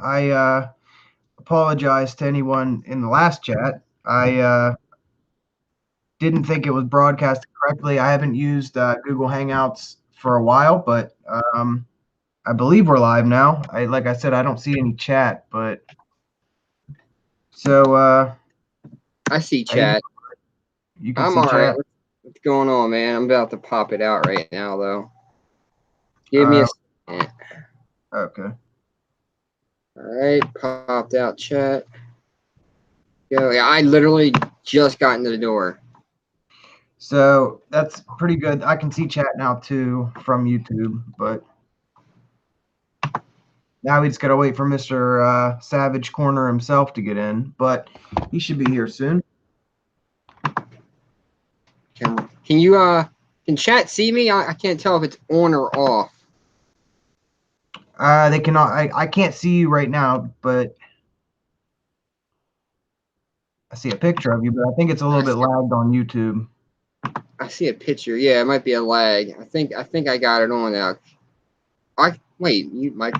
I apologize to anyone in the last chat. I didn't think it was broadcasted correctly. I haven't used Google Hangouts for a while, but I believe we're live now. Like I said, I don't see any chat, but so I see chat. you can I'm see all right. chat. What's going on, man? I'm about to pop it out right now, though. Give me a second. Okay. All right, popped out chat. Yeah, I literally just got into the door. So that's pretty good. I can see chat now too from YouTube, but now we just gotta wait for Mr. Savage Corner himself to get in, but he should be here soon. Can you can chat see me? I can't tell if it's on or off. They cannot. I can't see you right now, but I see a picture of you. But I think it's a little bit lagged on YouTube. I see a picture. Yeah, it might be a lag. I think I got it on now. Wait, you might.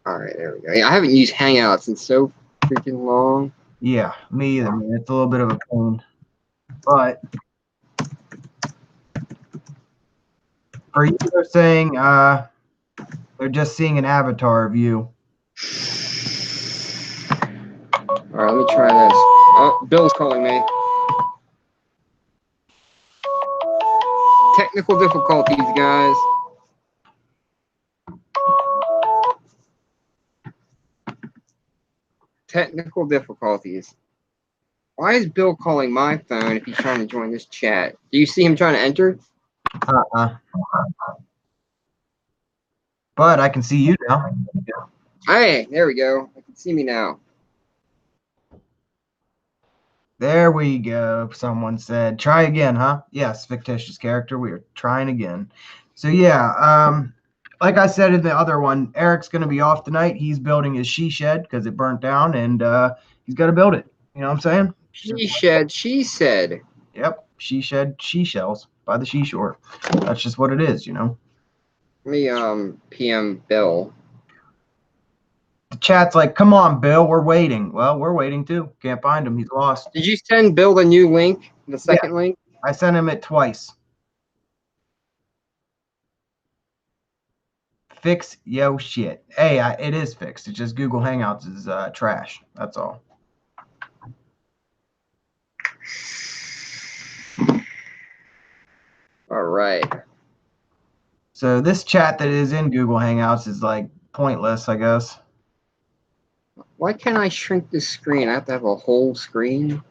All right, there we go. Yeah, I haven't used Hangouts in so freaking long. Yeah, me either, man. It's a little bit of a pain, but for you, they're saying they're just seeing an avatar of you. All right, let me try this. Oh, Bill's calling me. Technical difficulties, guys. Technical difficulties. Why is Bill calling my phone if he's trying to join this chat? Do you see him trying to enter? But I can see you now. Hey, there we go. I can see me now. There we go. Someone said, "Try again, huh?" Yes, fictitious character. We are trying again. So yeah, like I said in the other one, Eric's going to be off tonight. He's building his she shed because it burnt down, and he's got to build it. You know what I'm saying? She said. Yep, she shed she shells by the seashore. That's just what it is, you know. Let me PM Bill. The chat's like, "Come on, Bill, we're waiting." Well, we're waiting too. Can't find him. He's lost. Did you send Bill the new link? The second link? I sent him it twice. Fix yo shit. Hey, it is fixed. It's just Google Hangouts is trash. That's all. All right. So this chat that is in Google Hangouts is like pointless, I guess. Why can't I shrink the screen? I have to have a whole screen.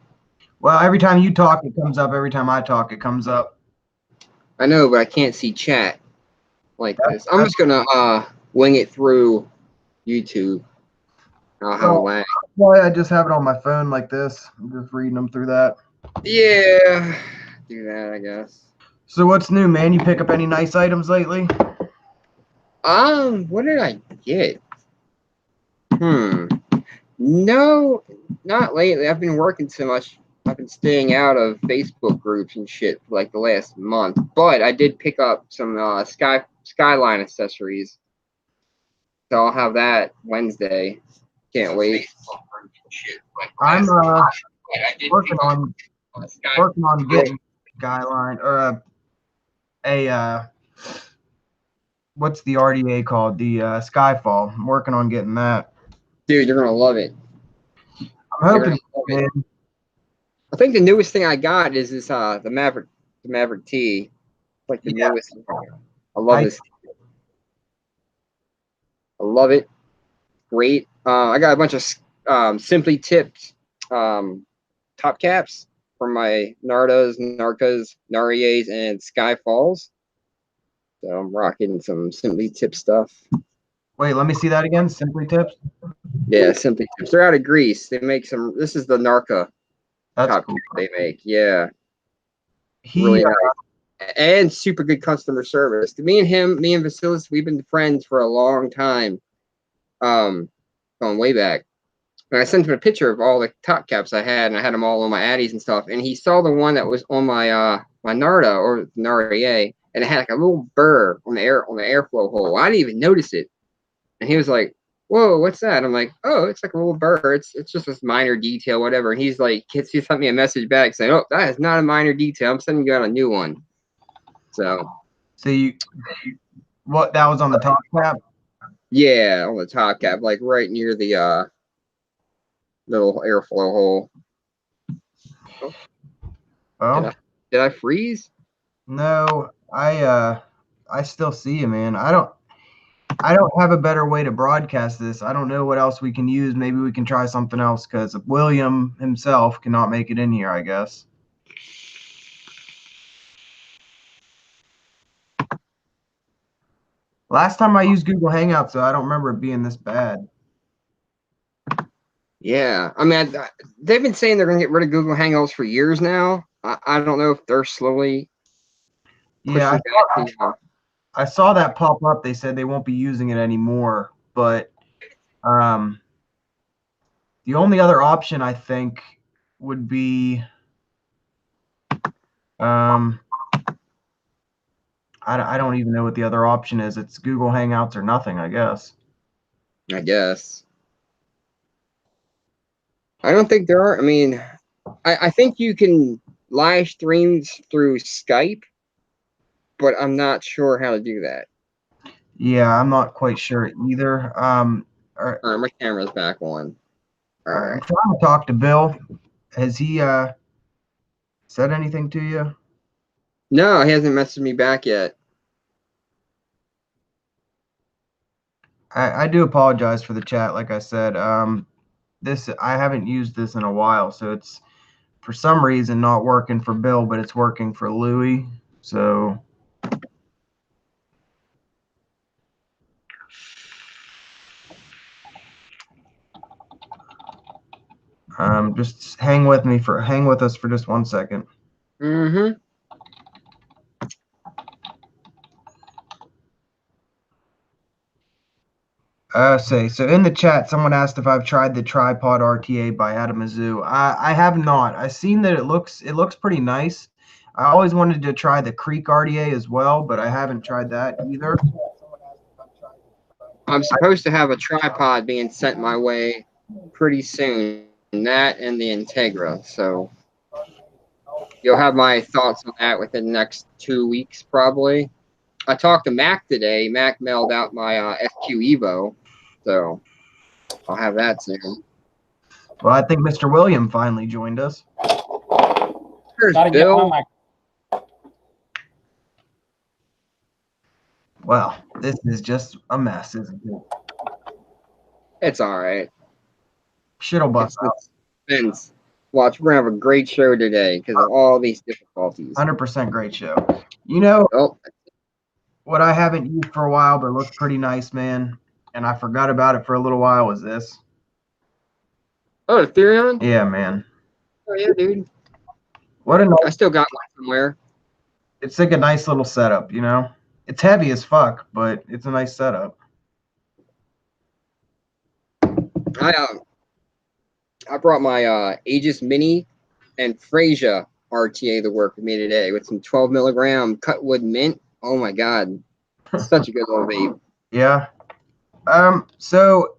Well, every time you talk, it comes up. Every time I talk, it comes up. I know, but I can't see chat like this. I'm just gonna wing it through YouTube. I'll have a lag. Well, I just have it on my phone like this. I'm just reading them through that. Yeah, do that, I guess. So what's new, man? You pick up any nice items lately? What did I get? No, not lately. I've been working so much. I've been staying out of Facebook groups and shit for like the last month. But I did pick up some Skyline accessories. So I'll have that Wednesday. Can't wait. I'm working on getting Skyline or a what's the RDA called? The Skyfall. I'm working on getting that. Dude, you're gonna love it. I'm hoping. I think the newest thing I got is this the Maverick T. Like the newest. I love this. I love it. Great. I got a bunch of Simply Tipped top caps for my Nardas, Narcas, Narias, and Skyfalls. So I'm rocking some Simply Tipped stuff. Wait, let me see that again. Simply Tips? Yeah, Simply Tips. They're out of Greece. They make some. This is the Narca top cool. They make. Yeah. Really nice. And super good customer service. Me and Vasilis, we've been friends for a long time. Going way back. And I sent him a picture of all the top caps I had, and I had them all on my Addies and stuff. And he saw the one that was on my my Narda or Naria, and it had like a little burr on the airflow hole. I didn't even notice it. And he was like, whoa, what's that? I'm like, oh, it's like a little burr. It's just this minor detail, whatever. And he's like, he sent me a message back saying, oh, that is not a minor detail. I'm sending you out a new one. So what, that was on the top cap? Yeah, on the top cap, like right near the little airflow hole. Oh, Well, did I freeze? no, I still see you, man. I don't have a better way to broadcast this. I don't know what else we can use. Maybe we can try something else because William himself cannot make it in here, I guess. Last time I used Google Hangouts, so I don't remember it being this bad. Yeah, I mean, they've been saying they're going to get rid of Google Hangouts for years now. I don't know if they're slowly pushing back. I saw that pop up. They said they won't be using it anymore, but the only other option I think would be I don't even know what the other option is. It's Google Hangouts or nothing, I guess. I guess. I don't think there are. I mean, I think you can live streams through Skype, but I'm not sure how to do that. Yeah, I'm not quite sure either. All right, my camera's back on. All right. I'm trying to talk to Bill. Has he said anything to you? No, he hasn't messaged me back yet. I do apologize for the chat. Like I said, this I haven't used this in a while, so it's for some reason not working for Bill, but it's working for Louie. So just hang with us for just 1 second. Mm-hmm. So in the chat, someone asked if I've tried the tripod RTA by Adamazoo. I have not. I've seen that it looks pretty nice. I always wanted to try the Creek RTA as well, but I haven't tried that either. I'm supposed to have a tripod being sent my way pretty soon. That and the Integra. So you'll have my thoughts on that within the next 2 weeks, probably. I talked to Mac today. Mac mailed out my SQ Evo. So I'll have that soon. Well, I think Mr. William finally joined us. There's Bill. Well, this is just a mess, isn't it? It's all right. Shit'll bust out. Vince, watch, we're going to have a great show today because of all these difficulties. 100% great show. You know, what I haven't used for a while but looks pretty nice, man, and I forgot about it for a little while, was this. Oh, Ethereum? Yeah, man. Oh, yeah, dude. What a nice, I still got one somewhere. It's like a nice little setup, you know? It's heavy as fuck, but it's a nice setup. I brought my Aegis Mini and Frasia RTA to work with me today with some 12 milligram cutwood mint. Oh my god, such a good little vape. Yeah. So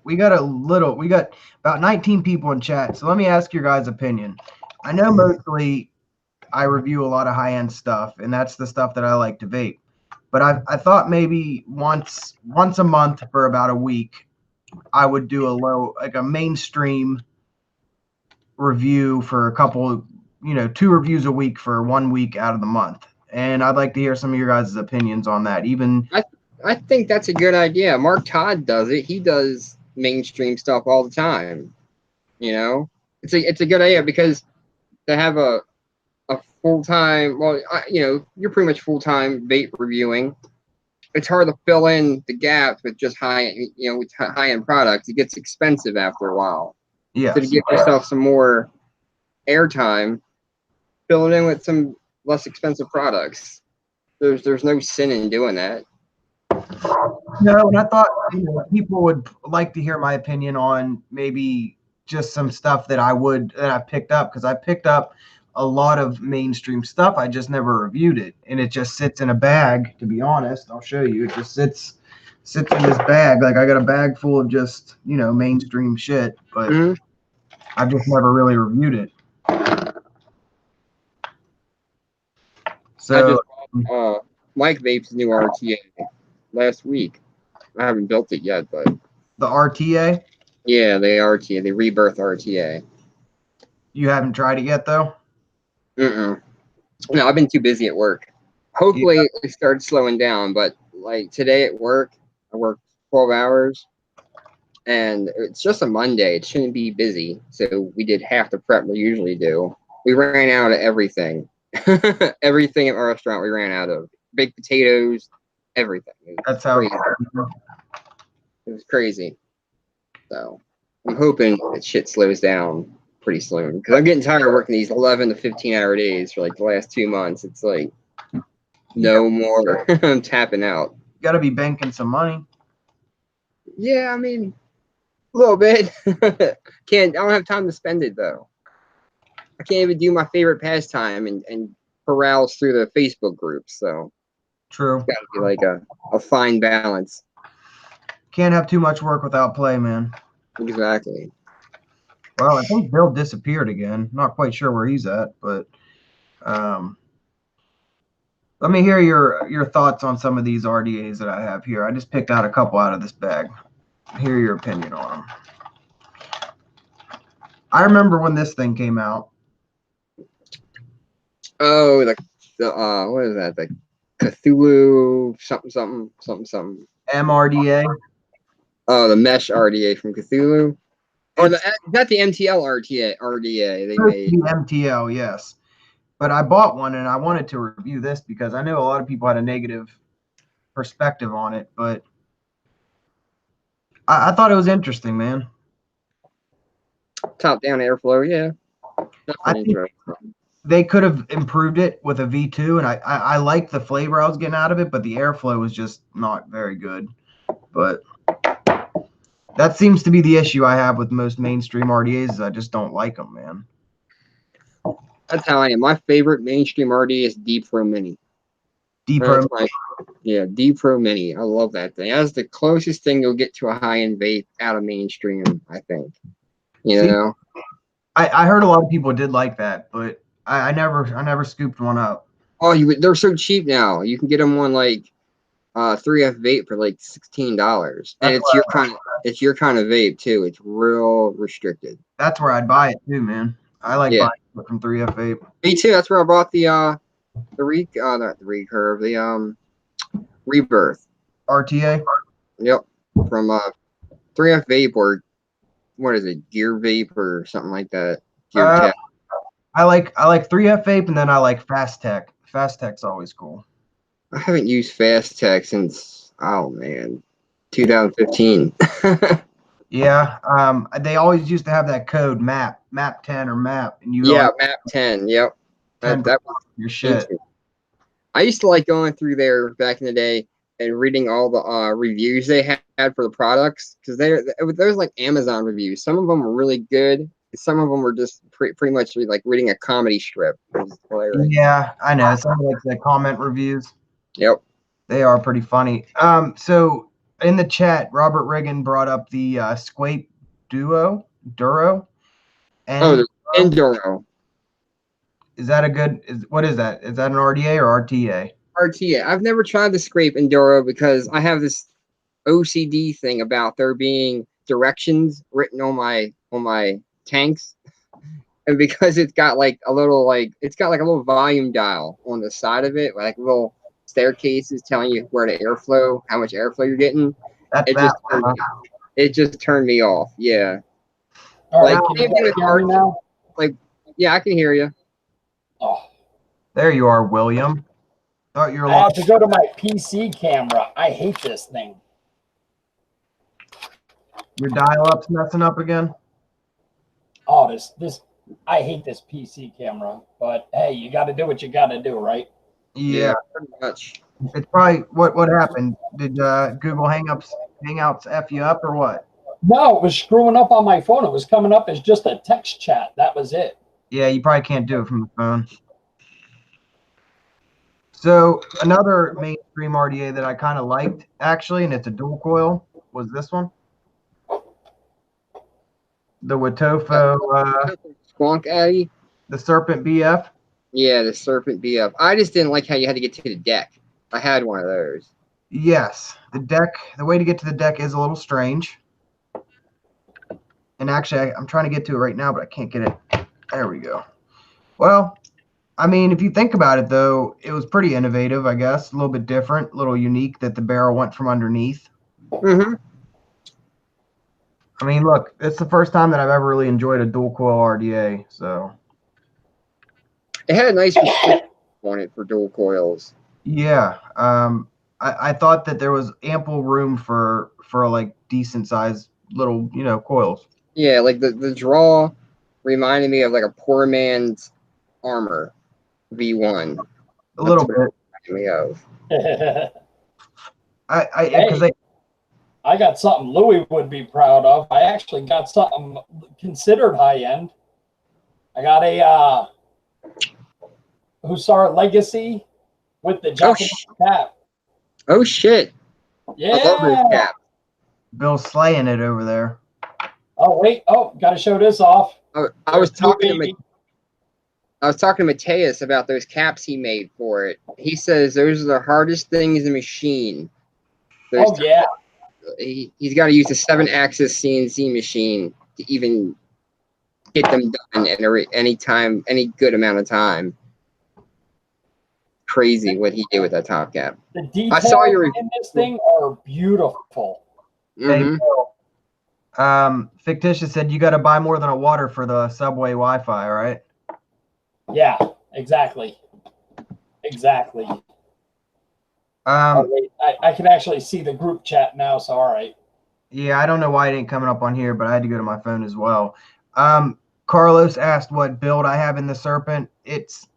we got about 19 people in chat. So let me ask your guys' opinion. I know mostly I review a lot of high-end stuff, and that's the stuff that I like to vape. But I thought maybe once a month for about a week, I would do a mainstream review for a couple, 2 reviews a week for 1 week out of the month. And I'd like to hear some of your guys' opinions on that. I think that's a good idea. Mark Todd does it. He does mainstream stuff all the time. You know, it's a good idea because to have a full-time, well, you're pretty much full-time vape reviewing. It's hard to fill in the gaps with just high-end products. It gets expensive after a while. Yeah. So to give yourself some more airtime, fill it in with some less expensive products. There's no sin in doing that. No, and I thought people would like to hear my opinion on maybe just some stuff that I picked up, because I picked up a lot of mainstream stuff. I just never reviewed it, and it just sits in a bag. To be honest, I'll show you. It just sits sits in this bag. Like I got a bag full of just, you know, mainstream shit, but I've just never really reviewed it. So I just Mike Vape's new RTA last week. I haven't built it yet, but the RTA? Yeah, the RTA, the Rebirth RTA. You haven't tried it yet, though? No, I've been too busy at work. Hopefully it started slowing down, but like today at work, I worked 12 hours, and it's just a Monday. It shouldn't be busy, so we did half the prep we usually do. We ran out of everything. Everything at our restaurant we ran out of. Baked potatoes, everything. That's how it was crazy. So I'm hoping that shit slows down pretty soon, because I'm getting tired of working these 11 to 15-hour days for like the last 2 months. It's like no more. I'm tapping out. You got to be banking some money. Yeah, I mean, a little bit. I don't have time to spend it though. I can't even do my favorite pastime and peruse through the Facebook groups. So true. It's got to be like a fine balance. Can't have too much work without play, man. Exactly. Well, I think Bill disappeared again. Not quite sure where he's at, but let me hear your thoughts on some of these RDAs that I have here. I just picked out a couple out of this bag. Hear your opinion on them. I remember when this thing came out. Oh, the what is that? The Cthulhu something. MRDA. Oh, the mesh RDA from Cthulhu. Or not the MTL RDA they made. The MTL, yes. But I bought one and I wanted to review this because I knew a lot of people had a negative perspective on it, but I thought it was interesting, man. Top down airflow, yeah. I think they could have improved it with a V2, and I liked the flavor I was getting out of it, but the airflow was just not very good. But that seems to be the issue I have with most mainstream RDAs is I just don't like them, man. That's how I am. My favorite mainstream RDA is D Pro Mini. D-Pro. Yeah, D Pro Mini. I love that thing. That's the closest thing you'll get to a high-end vape out of mainstream, I think. You know? I heard a lot of people did like that, but I never scooped one up. Oh, they're so cheap now. You can get them on like 3F Vape for like $16, and it's your kind of vape too. It's real restricted. That's where I'd buy it too, man. I like buying it from 3F Vape. Me too. That's where I bought the recurve, the Rebirth RTA. Yep, from 3F Vape, or what is it, Gear Vape or something like that. Gear Tech. I like 3F Vape, and then I like Fast Tech. Fast Tech's always cool. I haven't used Fast Tech since 2015. Yeah, they always used to have that code MAP 10 or MAP, and MAP 10. Yep, that was your shit. I used to like going through there back in the day and reading all the reviews they had for the products, because there's like Amazon reviews. Some of them were really good. Some of them were just pretty much like reading a comedy strip. Yeah, I know. Some of like the comment reviews. Yep, they are pretty funny. So in the chat, Robert Riggin brought up the Squape Duro, and Enduro. Is that a good? What is that? Is that an RDA or RTA? RTA. I've never tried the Scrape Enduro because I have this OCD thing about there being directions written on my tanks, and because it's got like a little volume dial on the side of it, like little staircases telling you where to airflow, how much airflow you're getting. It just turned me off. Yeah. All right, can you hear me now? Yeah, I can hear you. Oh. There you are, William. I had to go to my PC camera. I hate this thing. Your dial-up's messing up again? Oh, this I hate this PC camera, but hey, you got to do what you got to do, right? Yeah, pretty much. It's probably what happened. Did Google Hangouts F you up or what? No, it was screwing up on my phone. It was coming up as just a text chat. That was it. Yeah, you probably can't do it from the phone. So another mainstream RDA that I kind of liked, actually, and it's a dual coil, was this one. The Watofo, Squonk Addy? the Serpent BF. Yeah, the Serpent BF. I just didn't like how you had to get to the deck. I had one of those. Yes, the way to get to the deck is a little strange. And actually, I'm trying to get to it right now, but I can't get it. There we go. Well, I mean, if you think about it, though, it was pretty innovative, I guess. A little bit different, a little unique that the barrel went from underneath. Mm-hmm. I mean, look, it's the first time that I've ever really enjoyed a dual coil RDA, so. It had a nice restriction on it for dual coils. Yeah, I thought that there was ample room for like decent sized little, coils. Yeah, like the draw reminded me of like a poor man's armor V1. A little bit. Me of. Because I got something Louis would be proud of. I actually got something considered high end. I got a Hussar Legacy with the Japanese cap. Oh shit! Yeah. I love this cap. Bill's slaying it over there. Oh wait! Oh, got to show this off. I was talking to Mateus about those caps he made for it. He says those are the hardest things in the machine. Oh yeah. He's got to use a 7-axis CNC machine to even get them done in any good amount of time. Crazy what he did with that top cap. The details in this thing are beautiful. Mm-hmm. Hey, Fictitious said you got to buy more than a water for the subway Wi-Fi, right? Yeah, exactly. Exactly. Wait, I can actually see the group chat now, so all right. Yeah, I don't know why it ain't coming up on here, but I had to go to my phone as well. Carlos asked what build I have in the Serpent. It's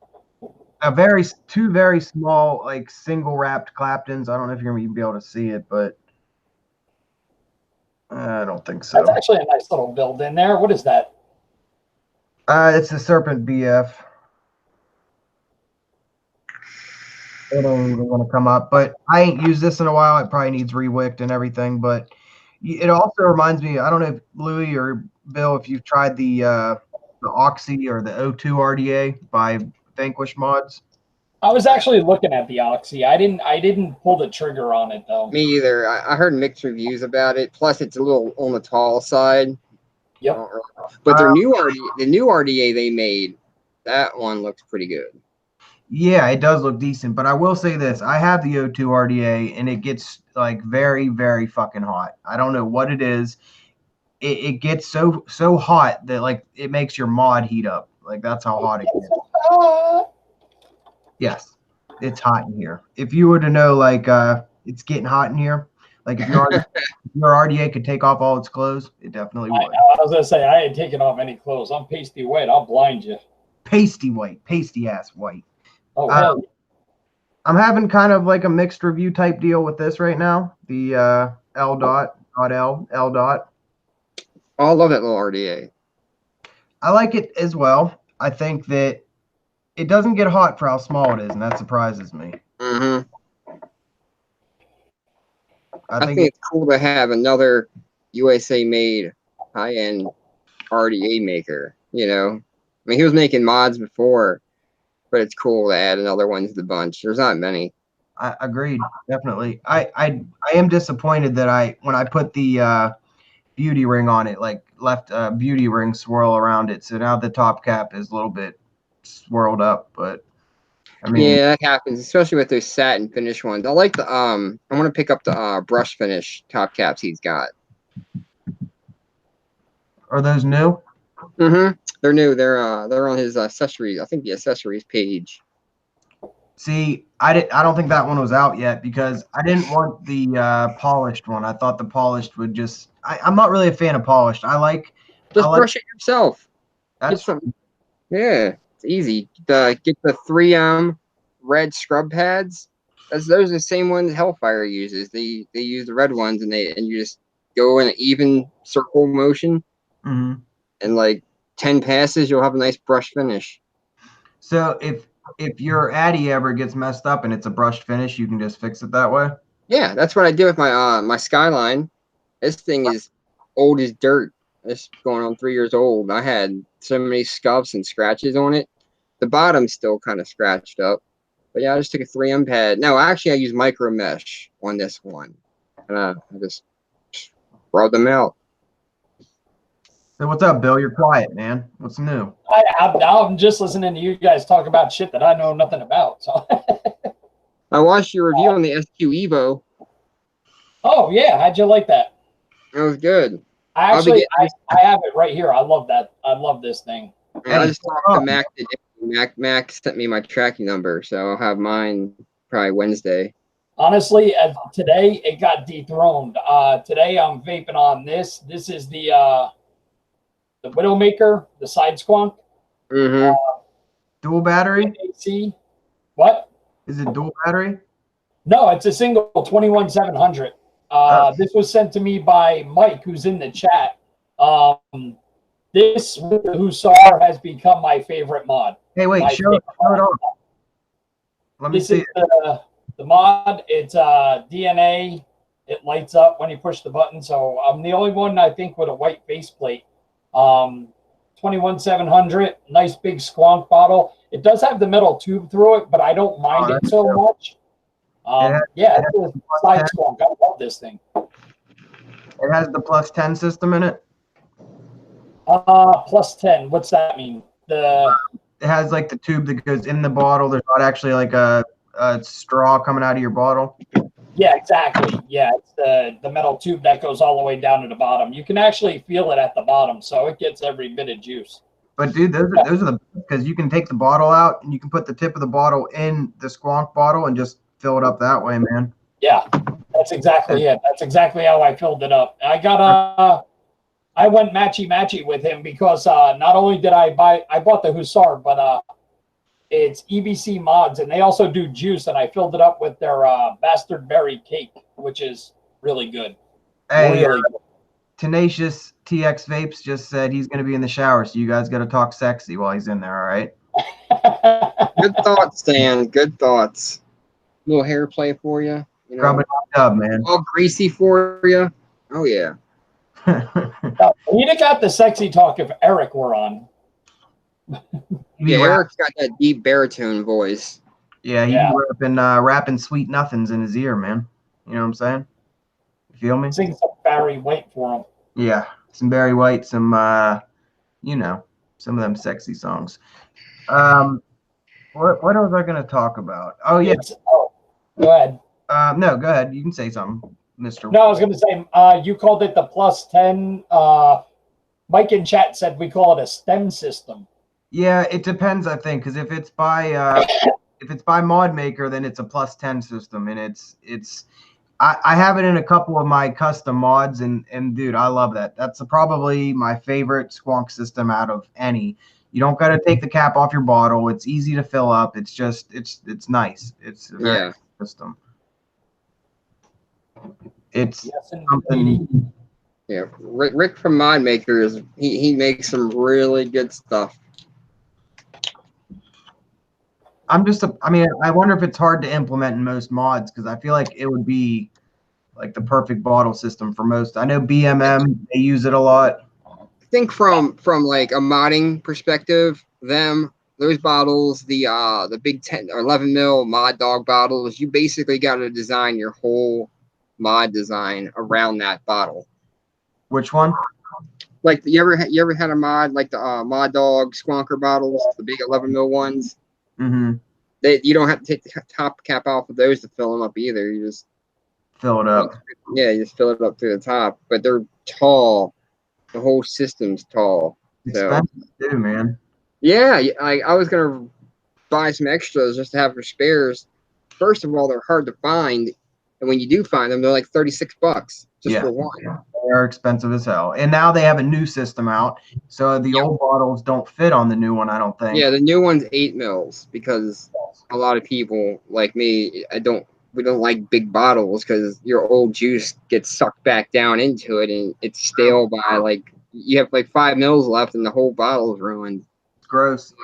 two very small, like single wrapped Claptons. I don't know if you're gonna be able to see it, but I don't think so. That's actually a nice little build in there. What is that? It's the Serpent BF. It ain't even gonna come up, but I ain't used this in a while. It probably needs rewicked and everything, but it also reminds me. I don't know if Louis or Bill, if you've tried the Oxy or the O2 RDA by Vanquish Mods. I was actually looking at the Oxy. I didn't pull the trigger on it though. Me either. I heard mixed reviews about it. Plus, it's a little on the tall side. Yep. But the new RDA they made, that one looks pretty good. Yeah, it does look decent, but I will say this. I have the O2 RDA, and it gets, like, very, very fucking hot. I don't know what it is. It gets so hot that, like, it makes your mod heat up. Like, that's how hot it gets. Yes, it's hot in here. If you were to know, like, it's getting hot in here, like, if your RDA could take off all its clothes, it definitely would. I was going to say, I ain't taking off any clothes. I'm pasty white. I'll blind you. Pasty white. Pasty-ass white. Oh, hell. I'm having kind of like a mixed review type deal with this right now. The L. I love that little RDA. I like it as well. I think that it doesn't get hot for how small it is, and that surprises me. Mm-hmm. I think it's cool to have another USA-made high-end RDA maker, you know? I mean, he was making mods before, but it's cool to add another one to the bunch. There's not many. I agreed, definitely. I am disappointed that when I put the beauty ring on it, like left a beauty ring swirl around it, so now the top cap is a little bit swirled up, but I mean, yeah, that happens, especially with those satin finish ones. I like the I want to pick up the brush finish top caps he's got. Are those new? Mm-hmm. They're new. They're on his accessories. I think the accessories page. See, I don't think that one was out yet because I didn't want the polished one. I thought the polished would just. I'm not really a fan of polished. Just brush it yourself. That's yeah, it's easy. Get the 3M red scrub pads. Those are the same ones Hellfire uses. They use the red ones and you just go in an even circle motion. Mm-hmm. And like 10 passes, you'll have a nice brush finish. So if if your Addy ever gets messed up and it's a brushed finish, you can just fix it that way. Yeah, that's what I did with my my Skyline. This thing is old as dirt. It's going on 3 years old. I had so many scuffs and scratches on it. The bottom's still kind of scratched up. But yeah, I just took a 3M pad. No, actually, I used micro mesh on this one. And I just rubbed them out. So what's up, Bill? You're quiet, man. What's new? I'm just listening to you guys talk about shit that I know nothing about. So. I watched your review on the SQ Evo. Oh yeah, how'd you like that? It was good. I have it right here. I love that. I love this thing. I just talked to Mac today. Mac sent me my tracking number, so I'll have mine probably Wednesday. Honestly, today it got dethroned. Today I'm vaping on this. This is the Widowmaker, the side squonk. Mm-hmm. Dual battery? AC. What? Is it dual battery? No, it's a single 21700. This was sent to me by Mike, who's in the chat. This Hussar has become my favorite mod. Hey, wait, show it off. Let me see the mod. It's DNA. It lights up when you push the button. So I'm the only one, I think, with a white faceplate. 21700, nice big squonk bottle. It does have the metal tube through it, but I don't mind it so much. Yeah, it's a side squonk. I love this thing. It has the +10 system in it. +10. What's that mean? It has like the tube that goes in the bottle. There's not actually like a straw coming out of your bottle. Yeah, exactly. Yeah, it's the metal tube that goes all the way down to the bottom. You can actually feel it at the bottom, so it gets every bit of juice. But dude, those are the, because you can take the bottle out and you can put the tip of the bottle in the squonk bottle and just fill it up that way, man. Yeah, that's exactly it. That's exactly how I filled it up. I went matchy with him because not only did I bought the Hussar, but it's EBC mods, and they also do juice, and I filled it up with their bastard berry cake, which is really good. Hey, really good. Tenacious TX Vapes just said he's going to be in the shower, so you guys got to talk sexy while he's in there, all right? Good thoughts, Stan. Good thoughts. Little hair play for you. Rub it up, man. All greasy for you. Oh, yeah. He'd have got the sexy talk if Eric were on. Yeah, Eric's got that deep baritone voice. Yeah, he'd be rapping sweet nothings in his ear, man. You know what I'm saying? You feel me? Sing some Barry White for him. Yeah, some Barry White, some some of them sexy songs. What was I going to talk about? Oh yeah. Go ahead. No, go ahead. You can say something, Mr. No, I was going to say you called it the +10. Mike in chat said we call it a STEM system. Yeah, it depends, I think, because if it's by Mod Maker, then it's a +10 system, and I have it in a couple of my custom mods, and dude, I love that. That's probably my favorite squonk system out of any. You don't got to take the cap off your bottle. It's easy to fill up. It's just it's nice. It's a very good system. It's something. Yeah, Rick from Mod Maker he makes some really good stuff. I wonder if it's hard to implement in most mods, because I feel like it would be like the perfect bottle system for most. I know BMM, they use it a lot. I think from like a modding perspective, those bottles, the big 10 or 11 mil mod dog bottles, you basically got to design your whole mod design around that bottle. Which one? Like you ever had a mod like the Mod Dog Squonker bottles, the big 11 mil ones? Mm-hmm. You don't have to take the top cap off of those to fill them up either. You just fill it up. Yeah, you just fill it up to the top. But they're tall. The whole system's tall. Expensive too, man. Yeah, I was gonna buy some extras just to have for spares. First of all, they're hard to find, and when you do find them, they're like $36 just for one. They're expensive as hell. And now they have a new system out, so the old bottles don't fit on the new one, I don't think. Yeah, the new one's 8 mils because a lot of people like me, we don't like big bottles because your old juice gets sucked back down into it and it's stale by like you have like 5 mils left and the whole bottle's ruined. It's gross.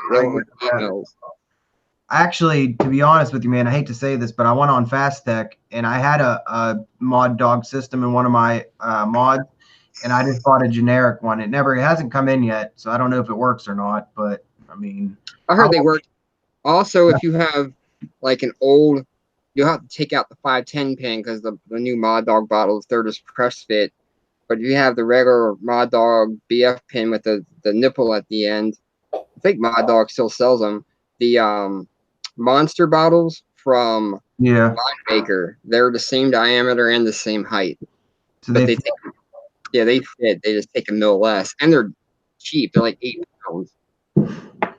Actually, to be honest with you, man, I hate to say this, but I went on Fast Tech and I had a mod dog system in one of my mods, and I just bought a generic one. It hasn't come in yet, so I don't know if it works or not. But I mean, I heard they work. Also, if you have like an old, you'll have to take out the 510 pin because the new Mod Dog bottles, they're just press fit. But if you have the regular Mod Dog BF pin with the nipple at the end, I think Mod Dog still sells them. The Monster bottles from Winemaker, they're the same diameter and the same height. So but they fit. They just take a mil less, and they're cheap. They're like £8.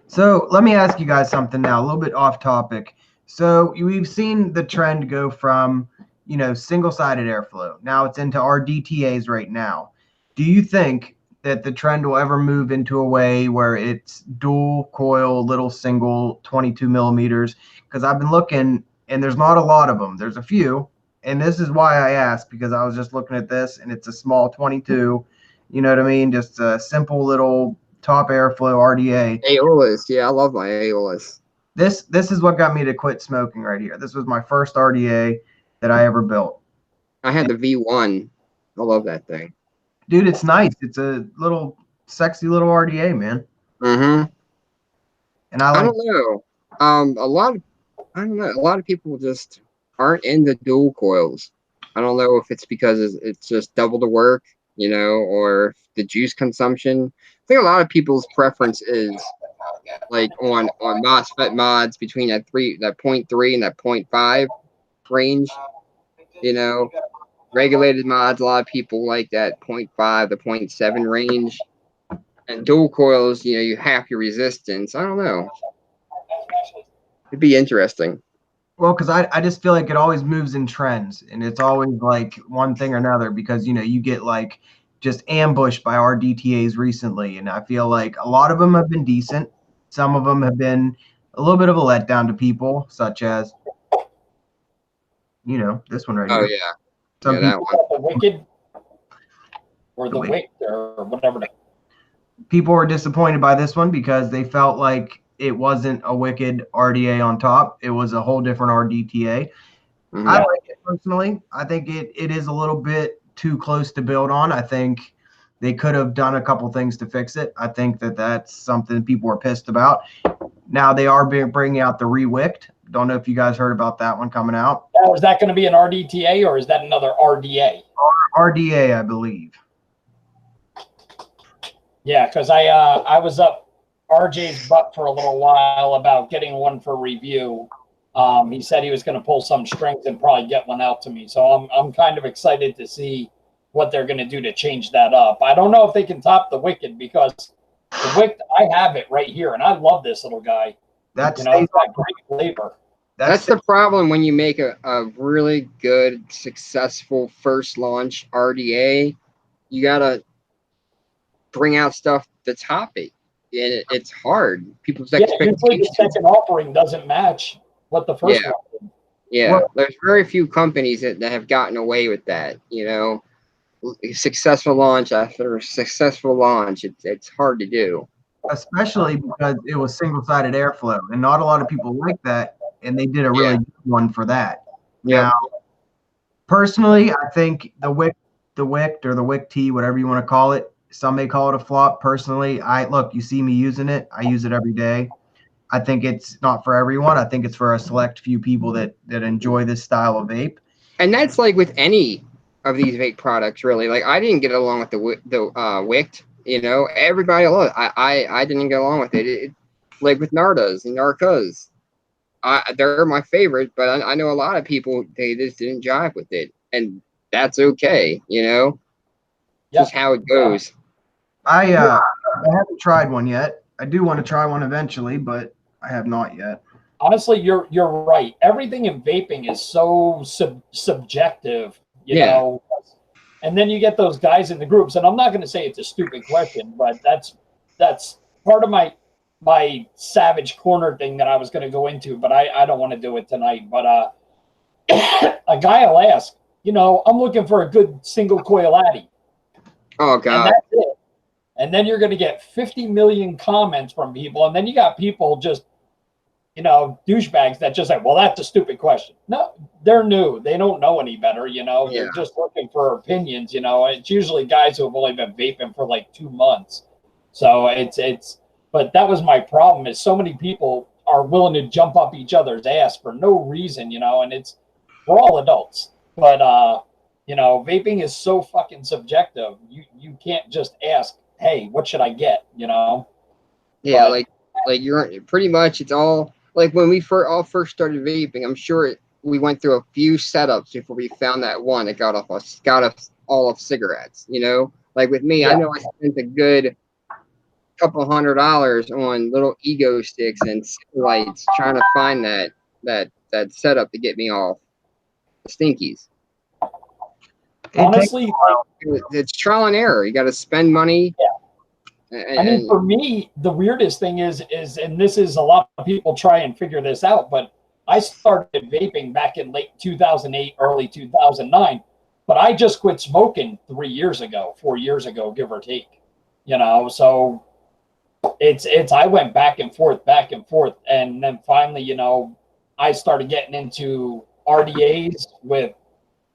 So let me ask you guys something now, a little bit off topic. So we've seen the trend go from, single-sided airflow. Now it's into RDTAs right now. Do you think that the trend will ever move into a way where it's dual coil, little single 22 millimeters? Because I've been looking, and there's not a lot of them. There's a few, and this is why I asked, because I was just looking at this, and it's a small 22. You know what I mean? Just a simple little top airflow RDA. Aeolus, yeah, I love my Aeolus. This is what got me to quit smoking right here. This was my first RDA that I ever built. I had the V1. I love that thing. Dude, it's nice. It's a little sexy little RDA, man. Mm-hmm. And I don't know. I don't know. A lot of people just aren't into dual coils. I don't know if it's because it's just double the work, or the juice consumption. I think a lot of people's preference is like on MOSFET mods between that 0.3 and that 0.5 range. Regulated mods, a lot of people like that 0.5 to 0.7 range. And dual coils, you half your resistance. I don't know. It'd be interesting. Well, because I just feel like it always moves in trends, and it's always like one thing or another, because you get like just ambushed by RDTAs recently, and I feel like a lot of them have been decent. Some of them have been a little bit of a letdown to people, such as this one right here. Oh yeah, some that people, one. The Wicked or the Wick or whatever. People were disappointed by this one because they felt like it wasn't a Wicked RDA on top. It was a whole different RDTA. Mm-hmm. I like it personally. I think it is a little bit too close to build on. I think they could have done a couple things to fix it. I think that's something people are pissed about. Now they are bringing out the Rewicked. Don't know if you guys heard about that one coming out. Now, is that going to be an RDTA or is that another RDA? RDA, I believe. Yeah, because I was up RJ's butt for a little while about getting one for review. He said he was going to pull some strings and probably get one out to me. So I'm kind of excited to see what they're going to do to change that up. I don't know if they can top the Wicked, because the Wicked, I have it right here, and I love this little guy. It's got great flavor. That's the problem when you make a really good, successful first launch RDA. You got to bring out stuff to top it. And it's hard. People's expectations. Usually the second offering doesn't match what the first one did. Yeah, well, there's very few companies that have gotten away with that. Successful launch after successful launch, it's hard to do. Especially because it was single-sided airflow, and not a lot of people like that, and they did a really good one for that. Yeah. Now, personally, I think the Wicked or the Wick T, whatever you want to call it, some may call it a flop. Personally, you see me using it. I use it every day. I think it's not for everyone. I think it's for a select few people that enjoy this style of vape. And that's like with any of these vape products, really. Like, I didn't get along with the Wicked. Everybody loved it. I didn't get along with it. Like with Nardas and Narcos. They're my favorite, but I know a lot of people, they just didn't jive with it. And that's okay, Just how it goes. I haven't tried one yet. I do want to try one eventually, but I have not yet. Honestly, you're right. Everything in vaping is so subjective, you know. And then you get those guys in the groups, and I'm not going to say it's a stupid question, but that's part of my savage corner thing that I was going to go into, but I don't want to do it tonight. But a guy will ask, I'm looking for a good single coil Addy. Oh God! And that's it. And then you're going to get 50 million comments from people, and then you got people just douchebags that just say, well, that's a stupid question. No, they're new. They don't know any better, They're just looking for opinions, It's usually guys who have only been vaping for like 2 months. So but that was my problem is so many people are willing to jump up each other's ass for no reason, and we're all adults. But, vaping is so fucking subjective. You can't just ask, hey, what should I get, Yeah, but, like you're pretty much, it's all like when we first started vaping, I'm sure we went through a few setups before we found that one that got us all of cigarettes, Like with me, I know I spent a good couple $100 on little ego sticks and lights trying to find that setup to get me off the stinkies. Honestly, it's trial and error. You got to spend money. Yeah. I mean, for me, the weirdest thing is, and this is a lot of people try and figure this out, but I started vaping back in late 2008, early 2009, but I just quit smoking 4 years ago, give or take, so I went back and forth. And then finally, I started getting into RDAs with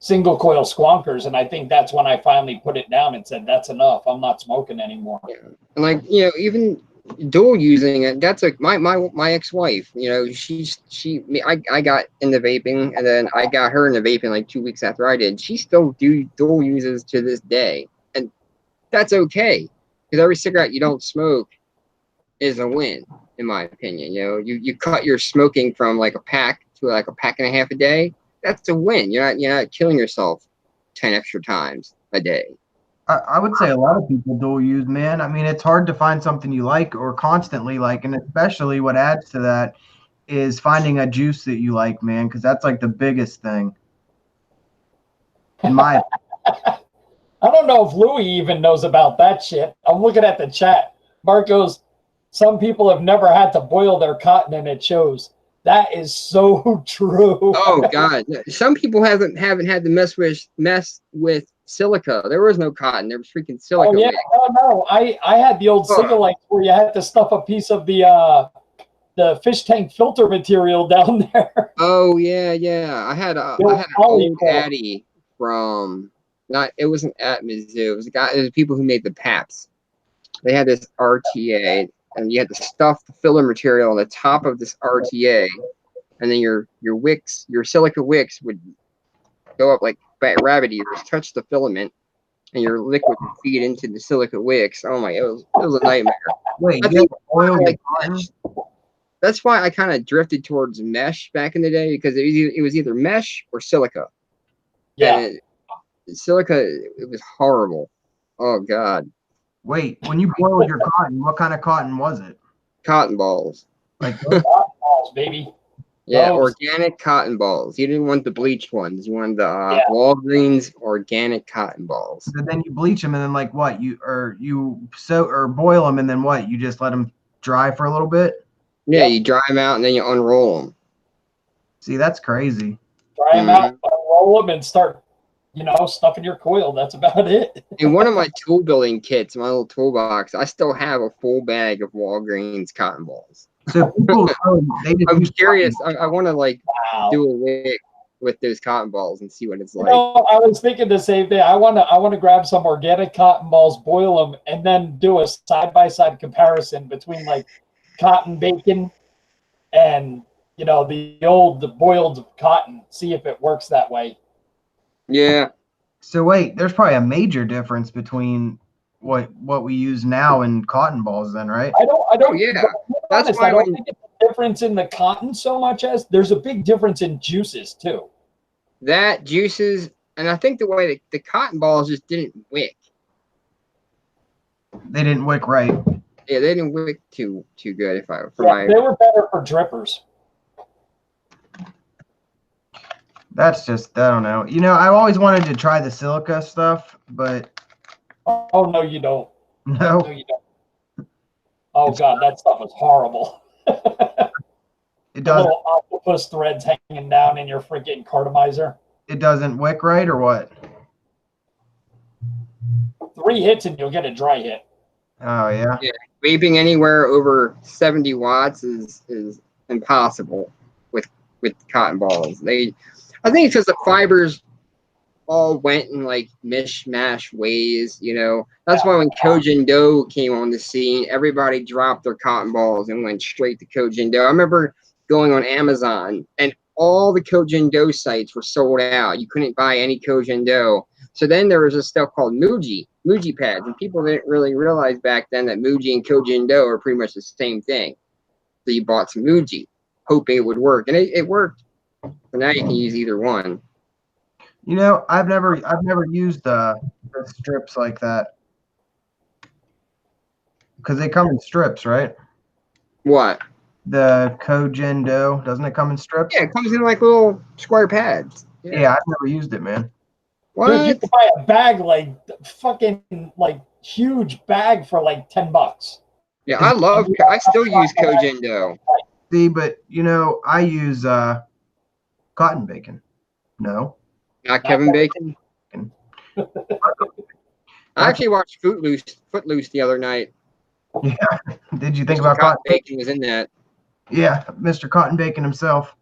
single coil squonkers, and I think that's when I finally put it down and said, that's enough. I'm not smoking anymore. Yeah. And like, even dual using it, that's like my ex-wife, I got into vaping, and then I got her into vaping like 2 weeks after I did. She still dual uses to this day, and that's okay, because every cigarette you don't smoke is a win, in my opinion. You cut your smoking from like a pack to like a pack and a half a day. That's a win. You're not killing yourself 10 extra times a day. I would say a lot of people dual use, man. I mean, it's hard to find something you like or constantly like, and especially what adds to that is finding a juice that you like, man, because that's like the biggest thing. In my I don't know if Louis even knows about that shit. I'm looking at the chat. Mark goes, some people have never had to boil their cotton, and it shows. That is so true. Oh God, some people haven't had to mess with silica. There was no cotton. There was freaking silica. Oh yeah, no. I had the old Cigalite where you had to stuff a piece of the fish tank filter material down there. Oh yeah. I had an old caddy from it wasn't at Mizzou. It was people who made the PAPs. They had this RTA, and you had to stuff the filler material on the top of this RTA, and then your wicks, your silica wicks would go up like rabbit ears, touch the filament, and your liquid would feed into the silica wicks. Oh my, it was a nightmare. Wait, that's why I kind of drifted towards mesh back in the day, because it was either mesh or silica. Yeah. And silica, it was horrible. Oh God. Wait, when you boiled your cotton, what kind of cotton was it? Cotton balls. Like cotton balls, baby. Yeah, organic cotton balls. You didn't want the bleached ones. You wanted the Walgreens organic cotton balls. So then you bleach them, and then like what? You boil them, and then what? You just let them dry for a little bit? Yeah, you dry them out, and then you unroll them. See, that's crazy. Dry them out, unroll them, and start stuffing your coil. That's about it. In one of my tool building kits, my little toolbox, I still have a full bag of Walgreens cotton balls. So people, I'm curious. I want to do a wick with those cotton balls and see what it's like. I was thinking the same thing. I want to grab some organic cotton balls, boil them, and then do a side-by-side comparison between like cotton bacon and the boiled cotton. See if it works that way. Yeah. So wait, there's probably a major difference between what we use now and cotton balls, then, right? I don't. Yeah. That's why I don't think it's a difference in the cotton so much as there's a big difference in juices too. That juices, and I think the way the cotton balls just didn't wick. They didn't wick right. Yeah, they didn't wick too good. They were better for drippers. That's just, I don't know. I've always wanted to try the silica stuff, but oh no, you don't. No, you don't. Oh God, that stuff is horrible. It doesn't. Little octopus threads hanging down in your freaking cartomizer. It doesn't wick right, or what? 3 hits and you'll get a dry hit. Oh yeah. Yeah, vaping anywhere over 70 watts is impossible with cotton balls. I think it's because the fibers all went in like mishmash ways, you know. That's why when Kojin Do came on the scene, everybody dropped their cotton balls and went straight to Kojin Do. I remember going on Amazon and all the Kojin Do sites were sold out. You couldn't buy any Kojin Do. So then there was this stuff called Muji pads, and people didn't really realize back then that Muji and Kojin Do are pretty much the same thing. So you bought some Muji, hoping it would work, and it worked. So now you can use either one. You know, I've never used the strips like that because they come in strips, right? What? The Kojin Do, doesn't it come in strips? Yeah, it comes in like little square pads. Yeah, I've never used it, man. What? Dude, you can buy a bag like fucking like huge bag for like $10. Yeah, I still use Kojin Do. See, but you know, I use cotton bacon. No. Not Kevin Bacon. I actually watched Footloose the other night. Yeah. Did you think Mr. about Cotton Bacon was in that. Yeah, Mr. Cotton Bacon himself.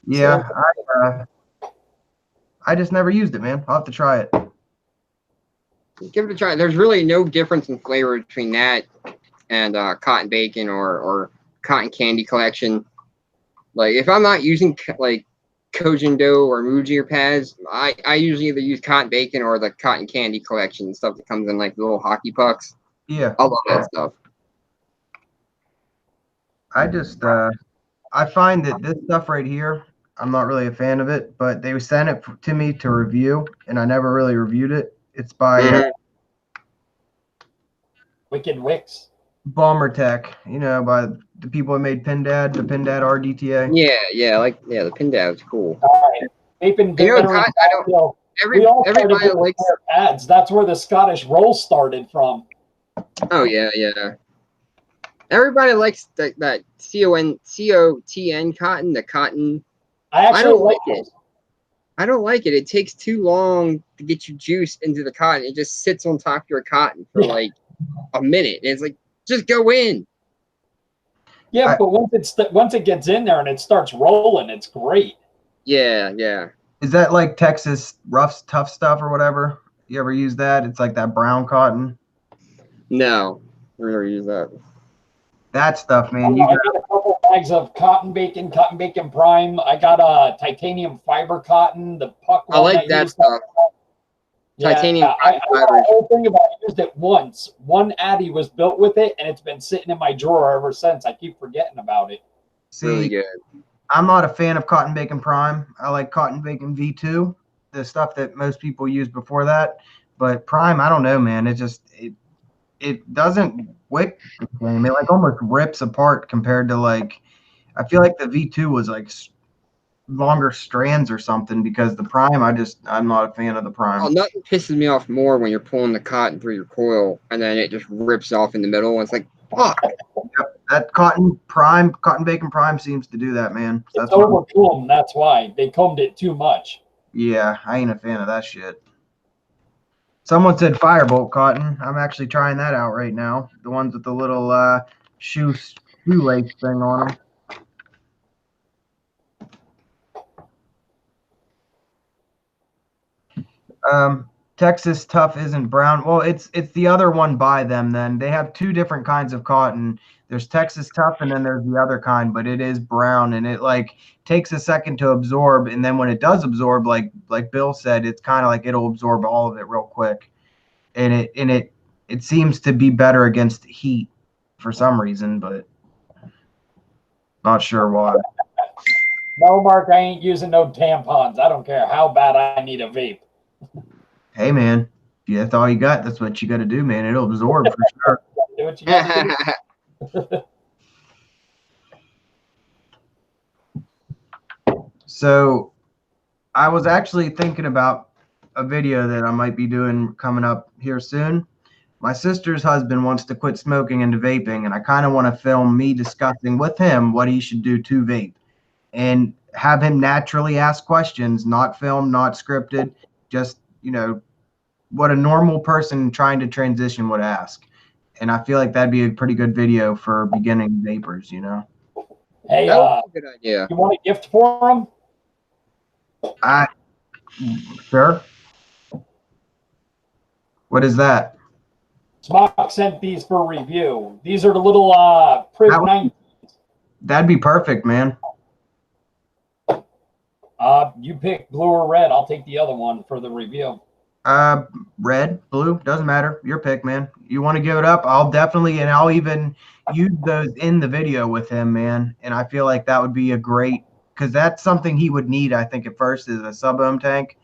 Yeah, I just never used it, man. I'll have to try it. Give it a try. There's really no difference in flavor between that and cotton bacon or cotton candy collection. Like if I'm not using like Kojin Do or Muji or pads, I usually either use cotton bacon or the cotton candy collection stuff that comes in like little hockey pucks. Yeah, I love that stuff. I just I find that this stuff right here, I'm not really a fan of it, but they sent it to me to review, and I never really reviewed it. It's by Wicked Wicks. Bomber Tech, you know, by the people who made Pindad, the Pindad RDTA. Yeah, the Pindad's cool. All right. Vaping, You know, everybody likes ads. That's where the Scottish roll started from. Oh yeah. Everybody likes that COTN cotton, the cotton. I don't like it. I don't like it. It takes too long to get your juice into the cotton. It just sits on top of your cotton for like a minute. And it's like, just go in. Yeah, but once it gets in there and it starts rolling, it's great. Yeah. Is that like Texas tough stuff or whatever? You ever use that? It's like that brown cotton. No, I never use that. That stuff, man. I got a couple bags of cotton bacon prime. I got a titanium fiber cotton. The puck. I like that stuff. Titanium fiber. The whole thing about it, I used it once. One Addy was built with it, and it's been sitting in my drawer ever since. I keep forgetting about it. See, really good. I'm not a fan of cotton bacon prime. I like cotton bacon V2, the stuff that most people use before that. But prime, I don't know, man. It doesn't wick the same. It like almost rips apart compared to like, I feel like the V2 was like longer strands or something because the prime, I'm not a fan of the prime. Oh, nothing pisses me off more when you're pulling the cotton through your coil and then it just rips off in the middle. And it's like, fuck. Yep, that cotton bacon prime seems to do that, man. It's overcooled, that's why. They combed it too much. Yeah, I ain't a fan of that shit. Someone said Firebolt cotton. I'm actually trying that out right now. The ones with the little shoelace thing on them. Texas Tough isn't brown. Well, it's the other one by them then. They have two different kinds of cotton. There's Texas Tough and then there's the other kind, but it is brown and it like takes a second to absorb, and then when it does absorb, like Bill said, it's kind of like it'll absorb all of it real quick. And it seems to be better against heat for some reason, but not sure why. No, Mark, I ain't using no tampons. I don't care how bad I need a vape. Hey, man, if that's all you got, that's what you got to do, man. It'll absorb for sure. Do what you got to do. So I was actually thinking about a video that I might be doing coming up here soon. My sister's husband wants to quit smoking and vaping, and I kind of want to film me discussing with him what he should do to vape and have him naturally ask questions, not filmed, not scripted, just, you know, what a normal person trying to transition would ask. and I feel like that'd be a pretty good video for beginning vapors. You know. Hey, That would be a good idea. you want a gift for him? Sure. What is that? Smock sent these for review. These are the little Priv 9. That'd be perfect, man. You pick blue or red. I'll take the other one for the review. Red, blue, doesn't matter. Your pick, man. You want to give it up? I'll definitely, and I'll even use those in the video with him, man. And I feel like that would be a great, because that's something he would need, I think, at first is a sub-ohm tank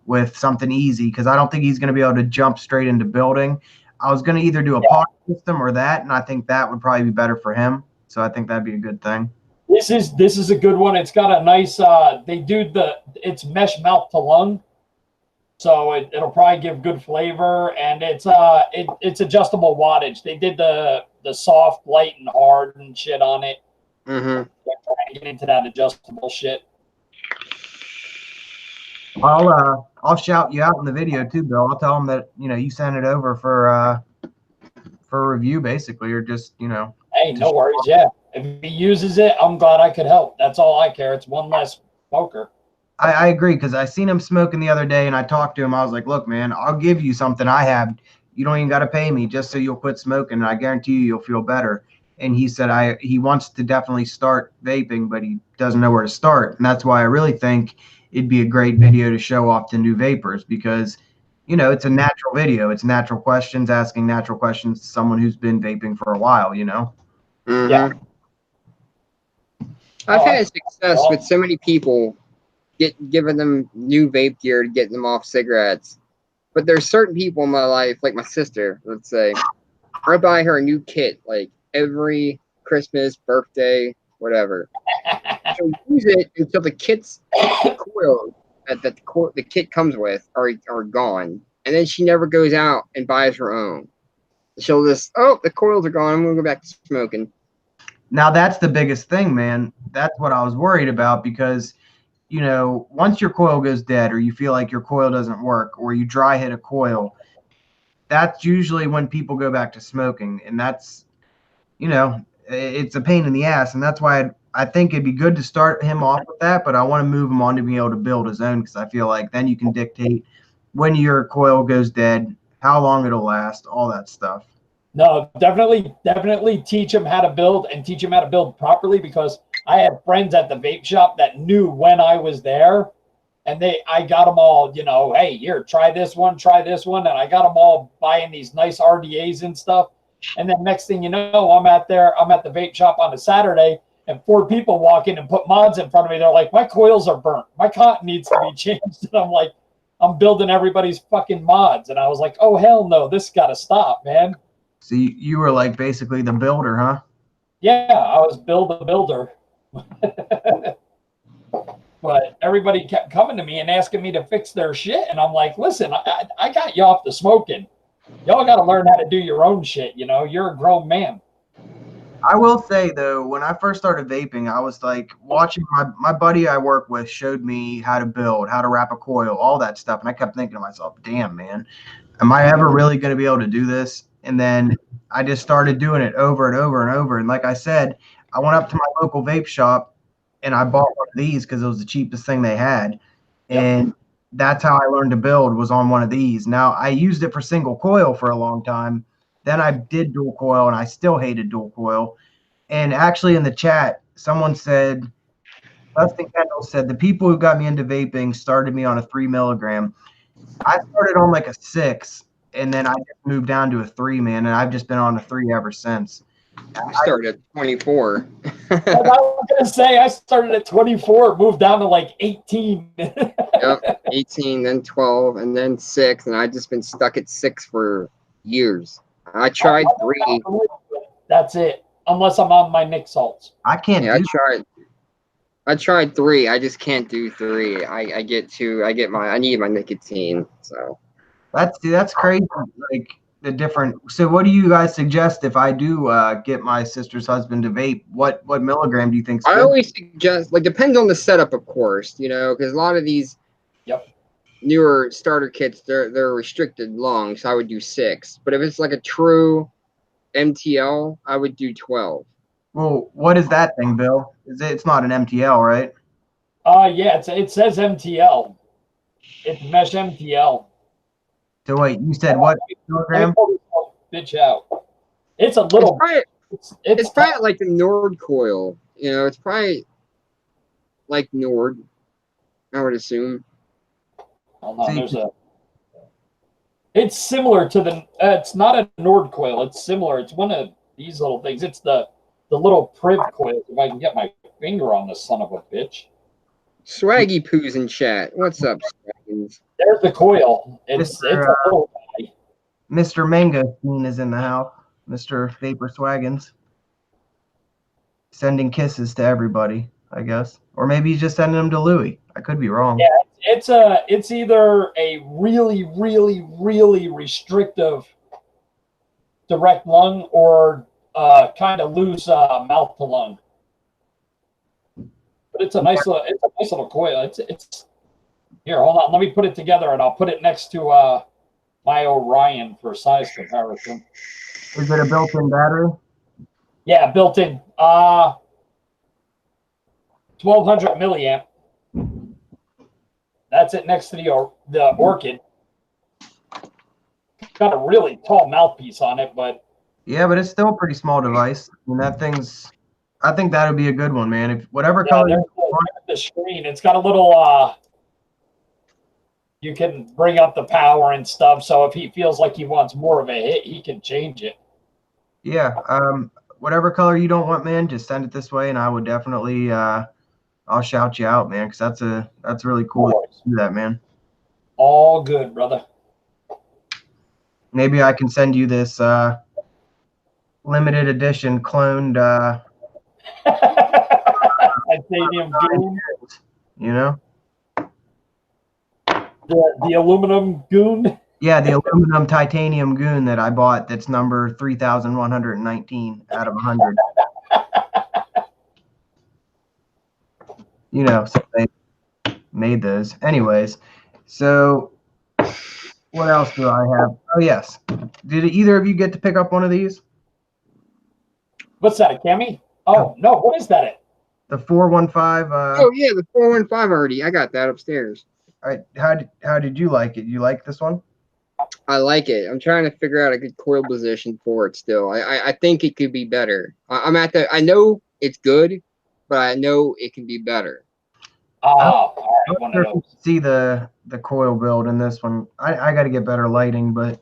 with something easy, because I don't think he's going to be able to jump straight into building. I was going to either do a pod system or that, and I think that would probably be better for him. So I think that'd be a good thing. This is a good one. It's got a nice it's mesh mouth to lung, so it'll probably give good flavor, and it's adjustable wattage. They did the soft, light, and hard and shit on it. Mm-hmm. They're trying to get into that adjustable shit. I'll shout you out in the video too, Bill. I'll tell him that you sent it over for review, basically, or just Hey, no worries. Yeah, if he uses it, I'm glad I could help. That's all I care. It's one less smoker. I agree, because I seen him smoking the other day, and I talked to him. I was like, look, man, I'll give you something I have. You don't even got to pay me, just so you'll quit smoking, and I guarantee you'll feel better. And he said he wants to definitely start vaping, but he doesn't know where to start. And that's why I really think it'd be a great video to show off to new vapors, because it's a natural video. It's natural questions, asking natural questions to someone who's been vaping for a while. Mm-hmm. Yeah. I've had success with so many people giving them new vape gear to get them off cigarettes. But there's certain people in my life, like my sister, let's say, I buy her a new kit like every Christmas, birthday, whatever. She'll use it until the kit's coils that the kit comes with are gone. And then she never goes out and buys her own. She'll just, the coils are gone. I'm going to go back to smoking. Now, that's the biggest thing, man. That's what I was worried about, because once your coil goes dead, or you feel like your coil doesn't work, or you dry hit a coil, that's usually when people go back to smoking. And that's, it's a pain in the ass. And that's why I think it'd be good to start him off with that, but I want to move him on to being able to build his own, because I feel like then you can dictate when your coil goes dead, how long it'll last, all that stuff. No, definitely teach him how to build, and teach him how to build properly, because I had friends at the vape shop that knew when I was there, and I got them all, hey, here, try this one, and I got them all buying these nice RDAs and stuff. And then next thing you know, I'm at the vape shop on a Saturday, and 4 people walk in and put mods in front of me. They're like, my coils are burnt, my cotton needs to be changed. And I'm like, I'm building everybody's fucking mods. And I was like, oh, hell no, this got to stop, man. So you were like basically the builder, huh? Yeah, I was the builder. But everybody kept coming to me and asking me to fix their shit. And I'm like, listen, I got you off the smoking. Y'all got to learn how to do your own shit. You're a grown man. I will say, though, when I first started vaping, I was like watching my buddy I work with showed me how to build, how to wrap a coil, all that stuff. And I kept thinking to myself, damn, man, am I ever really going to be able to do this? And then I just started doing it over and over and over. And like I said, I went up to my local vape shop and I bought one of these because it was the cheapest thing they had. And that's how I learned to build, was on one of these. Now, I used it for single coil for a long time. Then I did dual coil, and I still hated dual coil. And actually in the chat, someone said, Dustin Kendall said, the people who got me into vaping started me on a 3 milligram. I started on like a 6, and then I just moved down to a 3, man, and I've just been on a 3 ever since. I started at 24. I was going to say, I started at 24, moved down to like 18. Yep, 18, then 12, and then 6, and I've just been stuck at 6 for years. I tried 3. That's it, unless I'm on my Nick salts. I can't. Yeah, I tried 3. I just can't do 3. I get 2. I need my nicotine. So that's crazy. Like the different. So what do you guys suggest if I do get my sister's husband to vape? What milligram do you think? I always suggest, like, depends on the setup, of course, because a lot of these newer starter kits, they're restricted long, so I would do 6. But if it's like a true MTL, I would do 12. Well, what is that thing, Bill? It's not an MTL, right? Yeah, it says MTL. It's mesh MTL. So wait, you said what Let me kilogram? pull this bitch out. It's a little. It's probably like the Nord coil. You know, it's probably like Nord, I would assume. Hold on, it's similar to the. It's not a Nord coil. It's similar. It's one of these little things. It's the little priv coil. If I can get my finger on this son of a bitch. Swaggy Poo's in chat. What's up, Swaggins? There's the coil. It's a little guy. Mr. Mangosteen is in the house. Mr. Vapor Swaggins. Sending kisses to everybody, I guess. Or maybe he's just sending them to Louis. I could be wrong. Yeah, it's either a really, really, really restrictive direct lung or kind of loose mouth to lung. But it's a nice little coil. It's here. Hold on, let me put it together, and I'll put it next to my Orion for size comparison. Is it a built-in battery? Yeah, built-in. 1200 milliamp. That's it next to the Orchid. Got a really tall mouthpiece on it, but yeah, but it's still a pretty small device. I mean, I think that would be a good one, man. If whatever color you want. The screen, it's got a little you can bring up the power and stuff, so if he feels like he wants more of a hit, he can change it. Yeah, whatever color you don't want, man, just send it this way, and I would definitely I'll shout you out, man, because that's really cool to do that, man. All good, brother. Maybe I can send you this limited edition cloned titanium goon. You know? The aluminum goon? Yeah, the aluminum titanium goon that I bought that's number 3,119 out of 100. You know, so they made those. Anyways, so what else do I have? Oh, yes. Did either of you get to pick up one of these? What's that, a Cami? Oh, no. What is that? The 415. Oh, yeah, the 415 already. I got that upstairs. All right. How did you like it? You like this one? I like it. I'm trying to figure out a good coil position for it still. I think it could be better. I know it's good, but I know it can be better. Oh, I don't see the coil build in this one. I got to get better lighting, but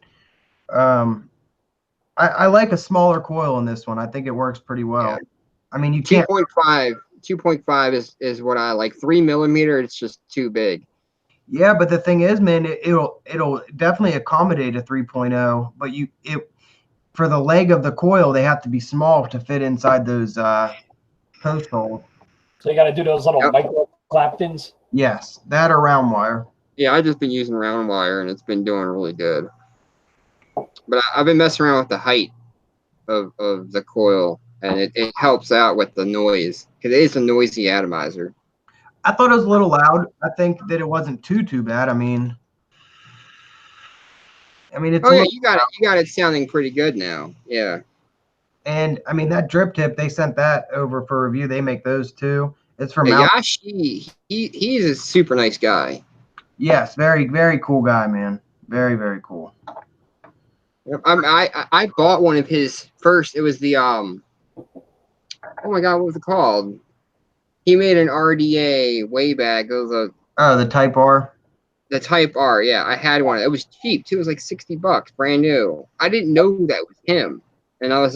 I like a smaller coil in this one. I think it works pretty well. Yeah. I mean, you can't. 2.5 is what I like. 3 millimeter, it's just too big. Yeah, but the thing is, man, it'll definitely accommodate a 3.0, but for the leg of the coil, they have to be small to fit inside those post holes. So you got to do those little micro Claptons? Yes, that or round wire. Yeah, I've just been using round wire, and it's been doing really good. But I've been messing around with the height of the coil, and it helps out with the noise, because it is a noisy atomizer. I thought it was a little loud. I think that it wasn't too bad. I mean, it's. Oh yeah, you got it sounding pretty good now. Yeah. And I mean that drip tip, they sent that over for review. They make those too. It's from Yash. He's a super nice guy. Yes, very very cool guy, man. Very very cool. I bought one of his first. It was the oh my god, what was it called? He made an RDA way back. It was the Type R. The Type R, yeah. I had one. It was cheap too. It was like $60, brand new. I didn't know that was him, and I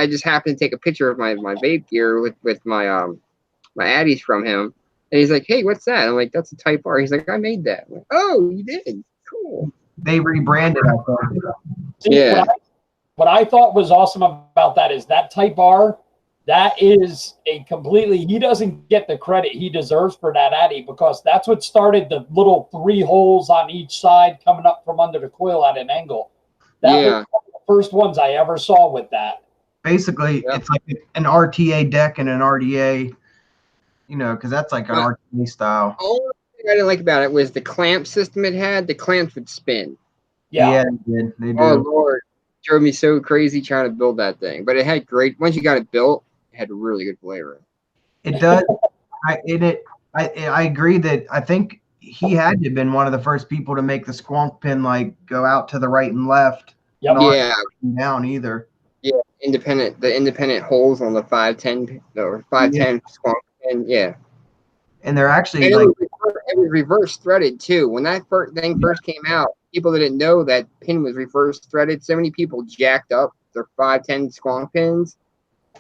just happened to take a picture of my vape gear with my my Addies from him, and he's like, "Hey, what's that?" I'm like, "That's a Type R." He's like, "I made that." I'm like, "Oh, you did? Cool." They rebranded, I think. Yeah. What I thought was awesome about that is that Type R. That is he doesn't get the credit he deserves for that Addy, because that's what started the little 3 holes on each side coming up from under the coil at an angle. That was one of the first ones I ever saw with that. Basically, It's like an RTA deck and an RDA, because that's like an RTA style. The only thing I didn't like about it was the clamp system it had. The clamps would spin. Yeah, they do. Oh, Lord. drove me so crazy trying to build that thing. But it had great. Once you got it built, it had really good flavor. It does. I agree that I think he had to have been one of the first people to make the squonk pin like go out to the right and left, Yep. not Yeah, down either. yeah. The independent holes on the 510 or 510 squonk pin. Yeah, And they're actually and like, it was reverse threaded too. When that thing first came out, people didn't know that pin was reverse threaded. So many people jacked up their 510 squonk pins,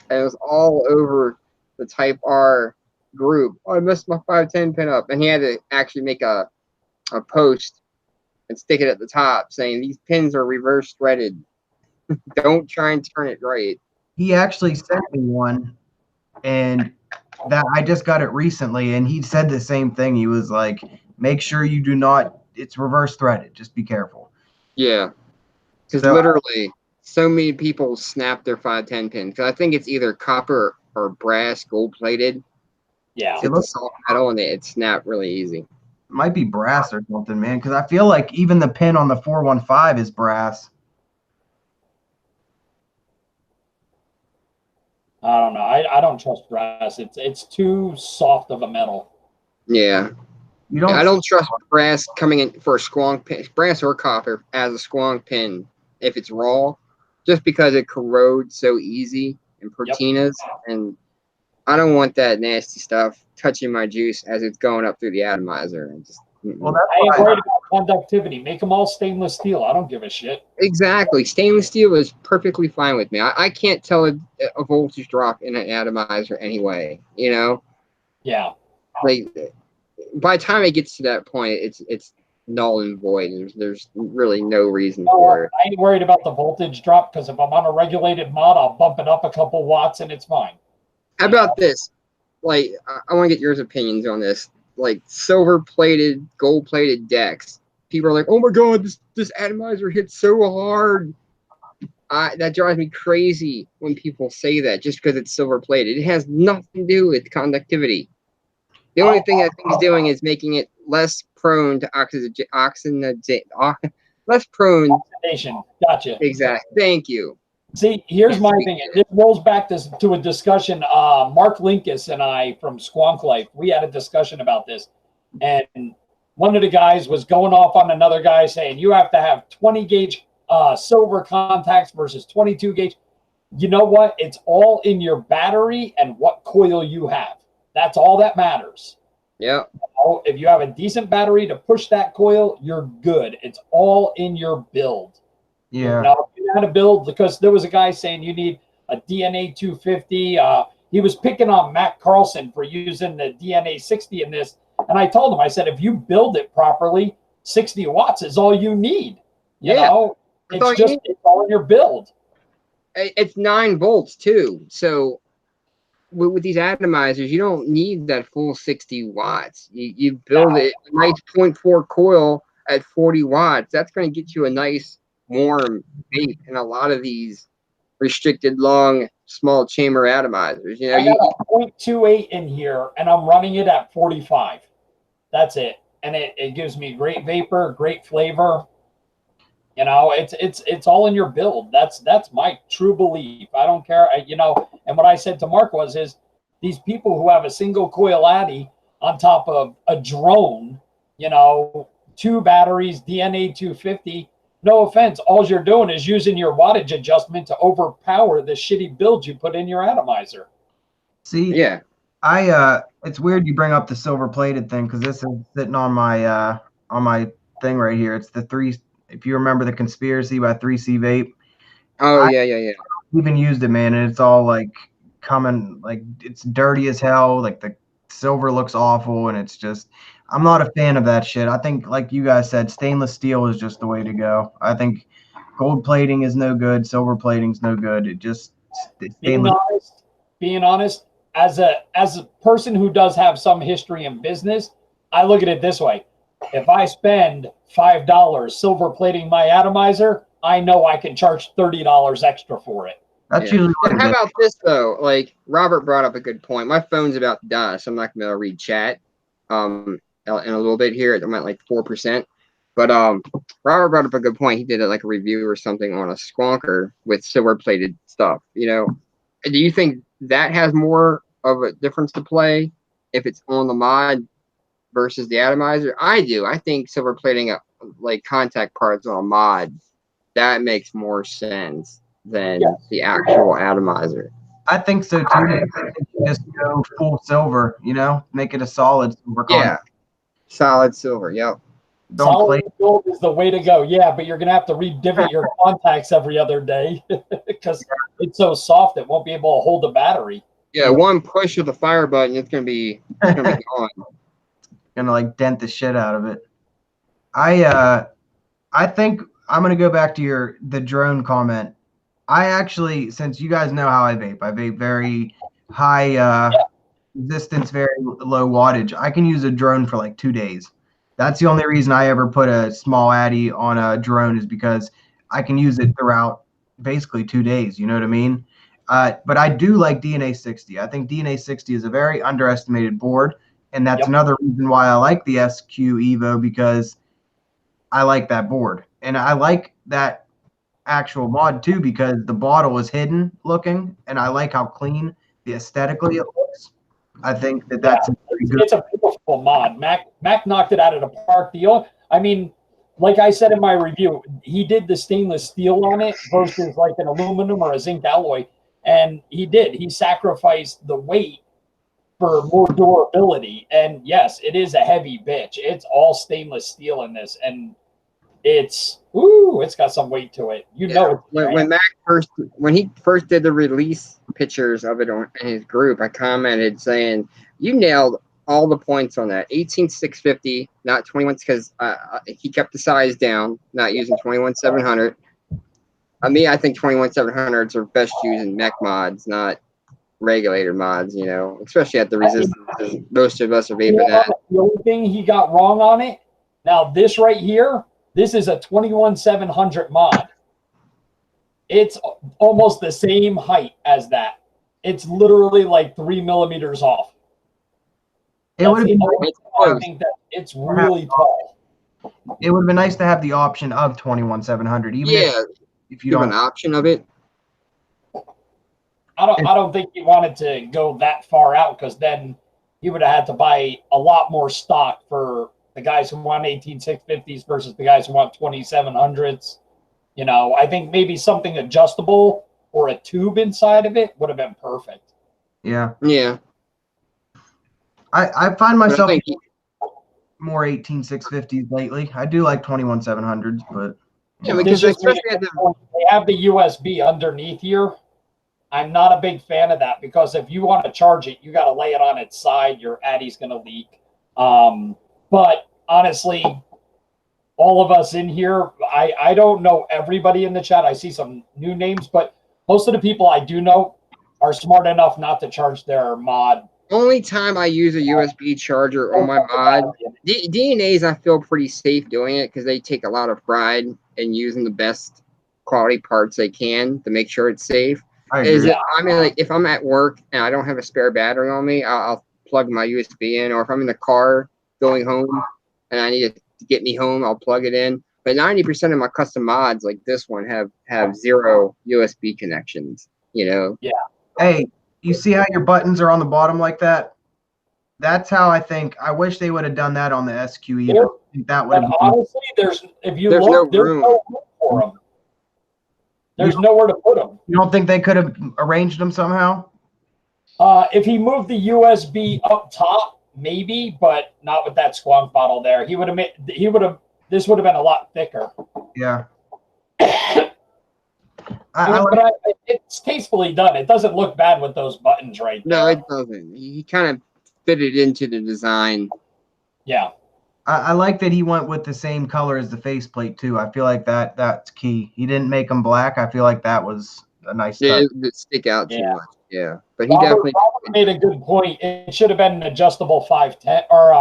and it was all over the Type R group. Oh, I messed my 510 pin up, and he had to actually make a post and stick it at the top saying these pins are reverse threaded. Don't try and turn it right. he actually sent me one, and that I just got it recently, and he said the same thing. He was like, make sure you do not, it's reverse threaded, just be careful. Yeah, because So literally so many people snap their 510 pin because I think it's either copper or brass gold plated. Yeah. It's a soft metal and it snapped really easy. might be brass or something, man, because I feel like even the pin on the 415 is brass. I don't know. I don't trust brass. It's too soft of a metal. Yeah. You don't I don't trust brass coming in for a squonk pin, brass or copper as a squonk pin if it's raw, just because it corrodes so easy in patinas, and I don't want that nasty stuff touching my juice as it's going up through the atomizer. And just, Well, that's I ain't why worried about conductivity. Make them all stainless steel. I don't give a shit. exactly. Stainless steel is perfectly fine with me. I can't tell a voltage drop in an atomizer anyway. You know, Yeah. like by the time it gets to that point, it's null and void. There's really no reason for it. I ain't worried about the voltage drop because if I'm on a regulated mod, I'll bump it up a couple watts and it's fine. How about this? Like, I want to get your opinions on this. Like, silver-plated, gold-plated decks. People are like, "Oh my god, this atomizer hits so hard." That drives me crazy when people say that just because it's silver-plated. It has nothing to do with conductivity. The only thing I think it's doing is making it less prone to less prone. Oxidation. Gotcha. Exactly. Thank you. See, here's my thing. This rolls back to a discussion. Mark Linkus and I from Squonk Life, we had a discussion about this. And one of the guys was going off on another guy saying, you have to have 20 gauge silver contacts versus 22 gauge. You know what? It's all in your battery and what coil you have. That's all that matters. Yeah. If you have a decent battery to push that coil, you're good. It's all in your build. Yeah. Now, you know how to build, because there was a guy saying you need a DNA 250. He was picking on Matt Carlson for using the DNA 60 in this. And I told him, I said, if you build it properly, 60 watts is all you need. You know, it's all in your build. It's 9 volts too. So with these atomizers, you don't need that full 60 watts. You build it a nice 0.4 coil at 40 watts. That's going to get you a nice warm vape in a lot of these restricted long small chamber atomizers. You know, I got a 0.28 in here and I'm running it at 45. That's it. And it gives me great vapor, great flavor. You know, it's all in your build. That's my true belief. I don't care. You know, and what I said to Mark was these people who have a single coil Addy on top of a drone, you know, 2 batteries, DNA 250. No offense, all you're doing is using your wattage adjustment to overpower the shitty build you put in your atomizer. See, yeah, it's weird you bring up the silver plated thing because this is sitting on my thing right here. It's the 3. If you remember the conspiracy by 3C Vape. Oh I yeah. even used it, man, and it's all like coming, like it's dirty as hell. Like the silver looks awful, and it's just. I'm not a fan of that shit. I think, like you guys said, stainless steel is just the way to go. I think gold plating is no good. Silver plating is no good. It just being honest, as a person who does have some history in business, I look at it this way. If I spend $5 silver plating my atomizer, I know I can charge $30 extra for it. That's usually what and how about this though? Like Robert brought up a good point. My phone's about to die, so I'm not gonna be able to read chat. In a little bit here, I'm at like 4%. But Robert brought up a good point. He did like a review or something on a squonker with silver plated stuff. You know, do you think that has more of a difference to play if it's on the mod versus the atomizer? I do. I think silver plating like contact parts on a mod, that makes more sense than the actual atomizer. I think so too. I think you just go full silver, you know, make it a solid silver. Yeah, solid silver. Yep. Solid gold is the way to go. Yeah, but you're gonna have to re-divot your contacts every other day because it's so soft it won't be able to hold the battery. Yeah, one push of the fire button, it's gonna be gone. Gonna like dent the shit out of it. I think I'm gonna go back to the drone comment. I actually, since you guys know how I vape very high resistance, very low wattage. I can use a drone for like 2 days. That's the only reason I ever put a small Addy on a drone, is because I can use it throughout basically 2 days. You know what I mean? But I do like DNA 60. I think DNA 60 is a very underestimated board, and that's another reason why I like the SQ Evo, because I like that board, and I like that actual mod too, because the bottle is hidden looking, and I like how clean the aesthetically it looks. I think that's pretty good. It's a beautiful mod. Mac knocked it out of the park. I mean, like I said in my review, he did the stainless steel on it versus like an aluminum or a zinc alloy, and he sacrificed the weight for more durability. And yes, it is a heavy bitch. It's all stainless steel in this, and it's got some weight to it. You know, when Mac when he first did the release pictures of it in his group, I commented saying, "You nailed all the points on that. 18,650, not 21, because he kept the size down, not using 21,700. I think 21,700s are best used in mech mods, not regulator mods. You know, especially at the resistance most of us are vaping at." The only thing he got wrong on it. Now this right here. This is a 21,700 mod. It's almost the same height as that. It's literally like 3 millimeters off. I think that it's really tall. It would have been nice to have the option of 21,700, even if you don't have an option of it. I don't think he wanted to go that far out, because then he would have had to buy a lot more stock for the guys who want 18,650s versus the guys who want 2700s. You know, I think maybe something adjustable or a tube inside of it would have been perfect. Yeah. Yeah. I find myself more 18,650s lately. I do like 21,700s, but because especially they have the USB underneath here. I'm not a big fan of that, because if you want to charge it, you got to lay it on its side. Your Addy's going to leak. But honestly, all of us in here, I don't know everybody in the chat. I see some new names, but most of the people I do know are smart enough not to charge their mod. Only time I use a USB charger on my mod, DNAs, I feel pretty safe doing it, because they take a lot of pride in using the best quality parts they can to make sure it's safe. Like if I'm at work and I don't have a spare battery on me, I'll plug my USB in, or if I'm in the car going home and I need to get me home, I'll plug it in. But 90% of my custom mods like this one have 0 USB connections, you know? Yeah. Hey, you see how your buttons are on the bottom like that? That's how I wish they would have done that on the SQE. That would have honestly, there's no room for them. There's nowhere to put them. You don't think they could have arranged them somehow? If he moved the USB up top, maybe, but not with that squonk bottle there. This would have been a lot thicker. Yeah. It's tastefully done. It doesn't look bad with those buttons right there. No, it doesn't. He kind of fitted into the design. Yeah. I like that he went with the same color as the faceplate too. I feel like that's key. He didn't make them black. I feel like that was a nice touch. It would stick out too much. Yeah, but he Robert made a good point. It should have been an adjustable 510 or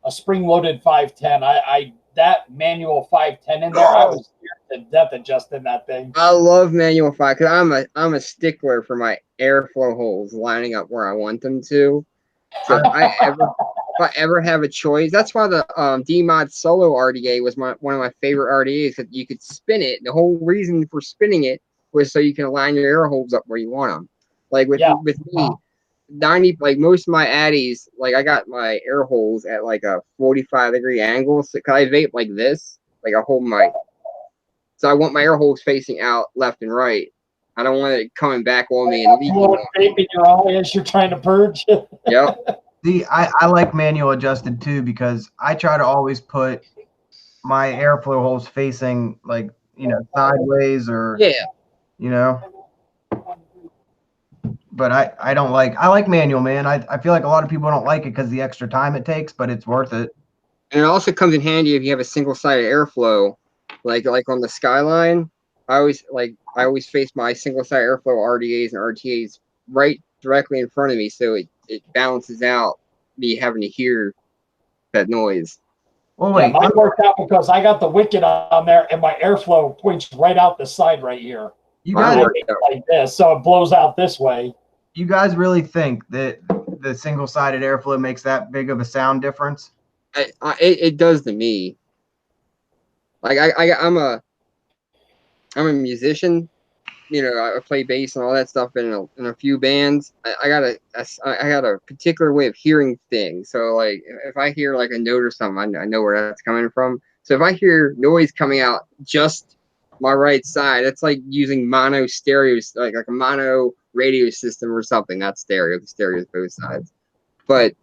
a spring-loaded 510. That manual 510 in there, I was scared to death adjusting that thing. I love manual 5 because I'm a stickler for my airflow holes lining up where I want them to. So if if I ever have a choice, that's why the D-Mod Solo RDA was one of my favorite RDAs, because you could spin it. The whole reason for spinning it was so you can align your air holes up where you want them. Like with me, 90, like most of my Addies, like I got my air holes at like a 45-degree angle. So cause I vape like this, like I hold my, so I want my air holes facing out left and right. I don't want it coming back on me and leaking. You want vape in your eye as you're trying to purge. Yep. See, I like manual adjusted too, because I try to always put my airflow holes facing, like, sideways, or but I don't like, I like manual, man. I feel like a lot of people don't like it because the extra time it takes, but it's worth it. And it also comes in handy if you have a single-sided airflow, like on the Skyline. I always face my single-sided airflow RDAs and RTAs right directly in front of me, so it balances out me having to hear that noise. Well, wait, mine worked out because I got the wicket on there, and my airflow points right out the side right here. You guys like this, so it blows out this way. You guys really think that the single-sided airflow makes that big of a sound difference? It does to me. Like I'm a musician, I play bass and all that stuff in a few bands. I got a particular way of hearing things. So like if I hear like a note or something, I know where that's coming from. So if I hear noise coming out just my right side, it's like using mono stereos, like a mono radio system or something. Not stereo. The stereo is both sides. But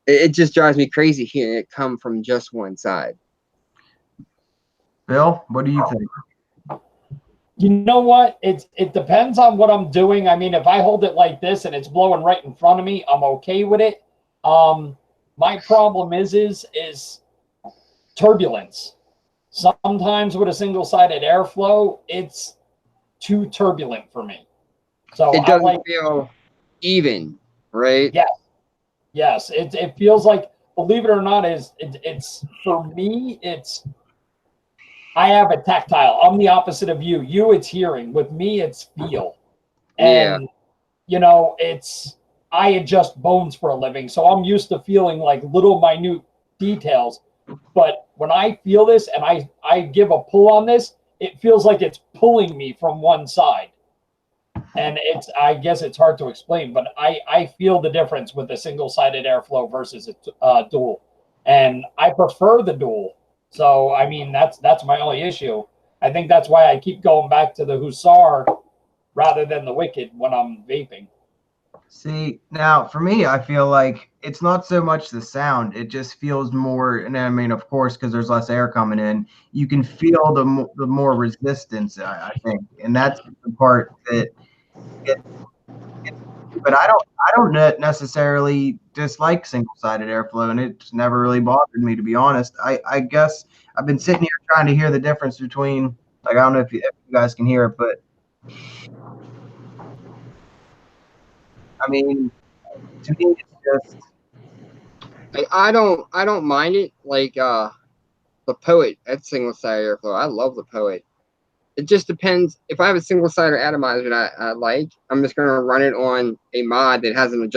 it just drives me crazy hearing it come from just one side. Bill, what do you think? You know what? It depends on what I'm doing. I mean, if I hold it like this and it's blowing right in front of me, I'm okay with it. My problem is turbulence. Sometimes with a single-sided airflow, it's too turbulent for me. So it doesn't feel even, right? Yes. It feels like, believe it or not, it's for me, I have a tactile. I'm the opposite of you. It's hearing. With me, it's feel. And, I adjust bones for a living. So I'm used to feeling like little minute details. But when I feel this and I give a pull on this, it feels like it's pulling me from one side. And I guess it's hard to explain, but I feel the difference with a single-sided airflow versus a dual. And I prefer the dual. So, I mean, that's my only issue. I think that's why I keep going back to the Hussar rather than the Wicked when I'm vaping. See, now for me, I feel like it's not so much the sound. It just feels more, and I mean, of course, because there's less air coming in, you can feel the more resistance, I think. And that's the part that but I don't necessarily dislike single-sided airflow, and it's never really bothered me, to be honest. I guess I've been sitting here trying to hear the difference between, like, I don't know if you guys can hear it, but I mean, to me, it's just, I don't mind it. Like the Poet, that's single-sided airflow. I love the Poet. It just depends. If I have a single-sided atomizer that I like, I'm just going to run it on a mod that has an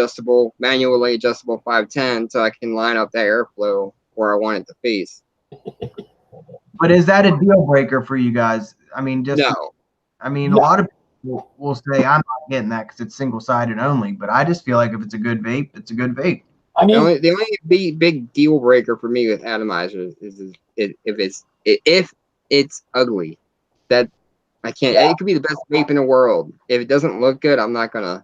manually adjustable 510, so I can line up that airflow where I want it to face. But is that a deal breaker for you guys? I mean, just no. I mean, a lot of people will say I'm not getting that because it's single-sided only. But I just feel like if it's a good vape, it's a good vape. I mean, the only big deal breaker for me with atomizers is if it's ugly. That I can't. Yeah. It could be the best vape in the world. If it doesn't look good, I'm not gonna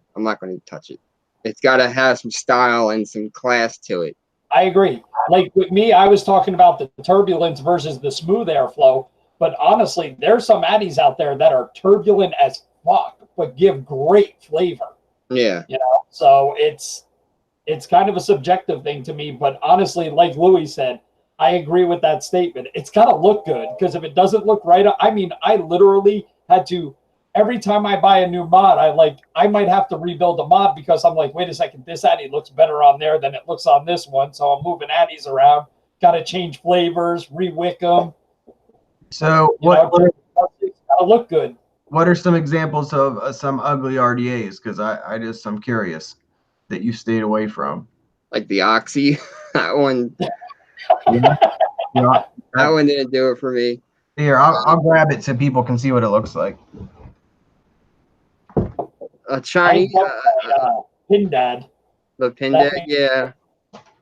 touch it. It's got to have some style and some class to it. I agree. Like with me, I was talking about the turbulence versus the smooth airflow. But honestly, there's some Addies out there that are turbulent as fuck, but give great flavor. Yeah. So it's kind of a subjective thing to me. But honestly, like Louis said, I agree with that statement. It's got to look good, because if it doesn't look right, I mean, I literally had to, every time I buy a new mod, I might have to rebuild a mod because I'm like, wait a second, this Addy looks better on there than it looks on this one. So I'm moving Addies around, got to change flavors, re-wick them. So it's got to look good. What are some examples of some ugly RDAs? Because I'm curious that you stayed away from. Like the Oxy. That one, Yeah. that one didn't do it for me. Here, I'll grab it so people can see what it looks like. A Chinese, Pindad. the Pindad, yeah,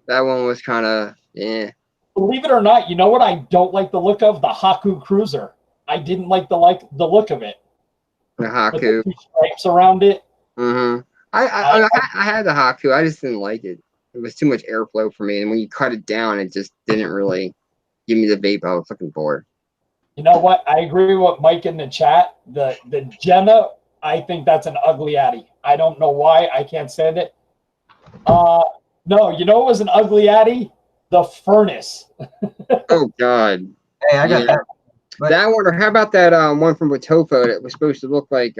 that one was kind of, yeah. Believe it or not, you know what I don't like the look of? The Haku Cruiser. I didn't like the look of it. The Haku. With the 2 stripes around it. Mm-hmm. I had the Haku. I just didn't like it. It was too much airflow for me, and when you cut it down, it just didn't really give me the vape I was looking for. You know what? I agree with Mike in the chat. The Jenna, I think that's an ugly Addy. I don't know why. I can't stand it. No, you know what was an ugly Addy? The Furnace. Oh God. Hey, I got that. But that one, or how about that one from Watofo that was supposed to look like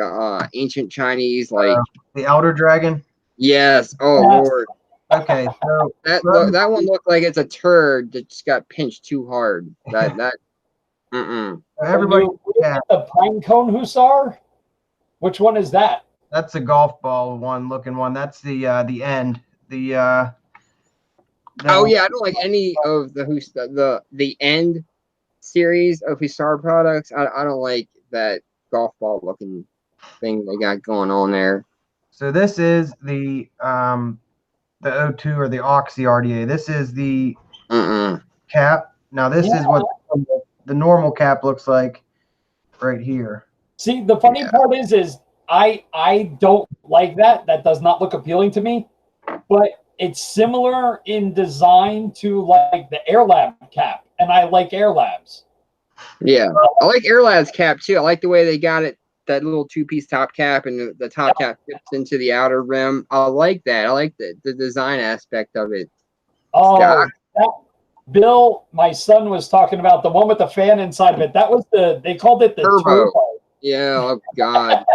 ancient Chinese, like the Elder Dragon? Yes. Oh Lord. Okay, so that one looked like it's a turd that just got pinched too hard. That everybody, yeah. The pine cone hussar. Which one is that? That's a golf ball looking one. That's the end. Oh yeah, I don't like any of the end series of Hussar products. I don't like that golf ball looking thing they got going on there. So this is the O2 or the Oxy RDA. This is the cap. Now this is what the normal cap looks like right here. See, the funny part is I don't like that. That does not look appealing to me. But it's similar in design to like the Airlab cap, and I like Airlabs. Yeah, I like Airlabs cap too. I like the way they got it, that little 2-piece top cap, and the top cap fits into the outer rim. I like that. I like the design aspect of it. Oh, Bill, my son was talking about the one with the fan inside of it. That was they called it the turbo. Yeah, oh God.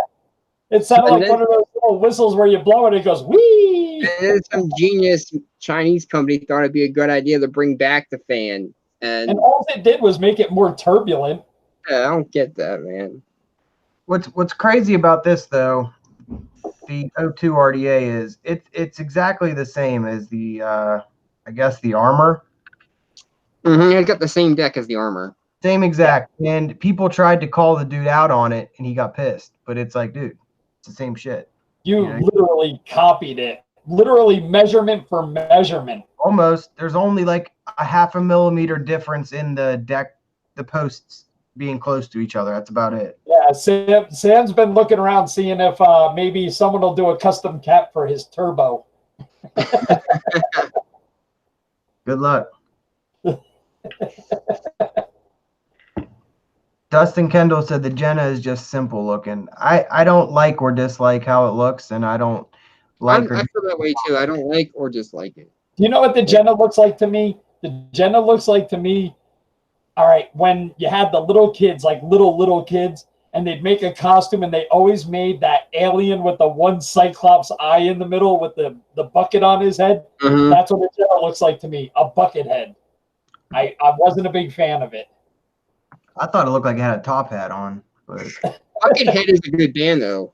It sounded like one of those little whistles where you blow it, it goes whee. And some genius Chinese company thought it'd be a good idea to bring back the fan. And all it did was make it more turbulent. Yeah, I don't get that, man. What's crazy about this though, the O2 RDA is it's exactly the same as the I guess the Armor. It got the same deck as the Armor. Same exact. Yeah. And people tried to call the dude out on it, and he got pissed. But it's like, dude, it's the same shit. You literally copied it. Literally measurement for measurement. Almost. There's only like a 0.5 millimeter difference in the deck, the posts being close to each other. That's about it. Yeah, Sam's been looking around seeing if maybe someone will do a custom cap for his turbo. Good luck. Dustin Kendall said the Jenna is just simple looking. I don't like or dislike how it looks, and I don't like. I feel that way too. I don't like or dislike it. Do you know what the Jenna looks like to me? The Jenna looks like to me. All right, when you had the little kids, like little kids, and they'd make a costume, and they always made that alien with the one Cyclops eye in the middle with the bucket on his head. That's what the Jenna looks like to me, a bucket head. I wasn't a big fan of it. I thought it looked like it had a top hat on. But Buckethead is a good band, though.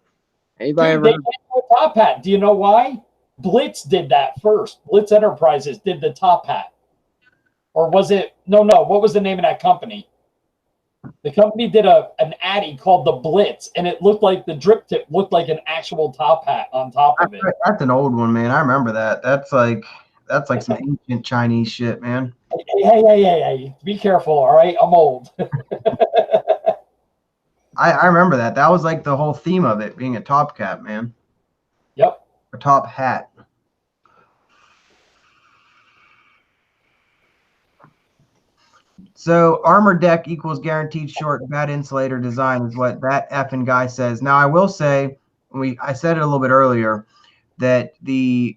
Anybody ever? They did a top hat. Do you know why? Blitz did that first. Blitz Enterprises did the top hat. Or was it? No. What was the name of that company? The company did an Addy called the Blitz, and it looked like the drip tip looked like an actual top hat on top of it. That's an old one, man. I remember that. That's like some ancient Chinese shit, man. Hey. Be careful, all right? I'm old. I remember that. That was like the whole theme of it, being a top cap, man. Yep. A top hat. So armor deck equals guaranteed short bad insulator design is what that effing guy says. Now I will say, I said it a little bit earlier, that the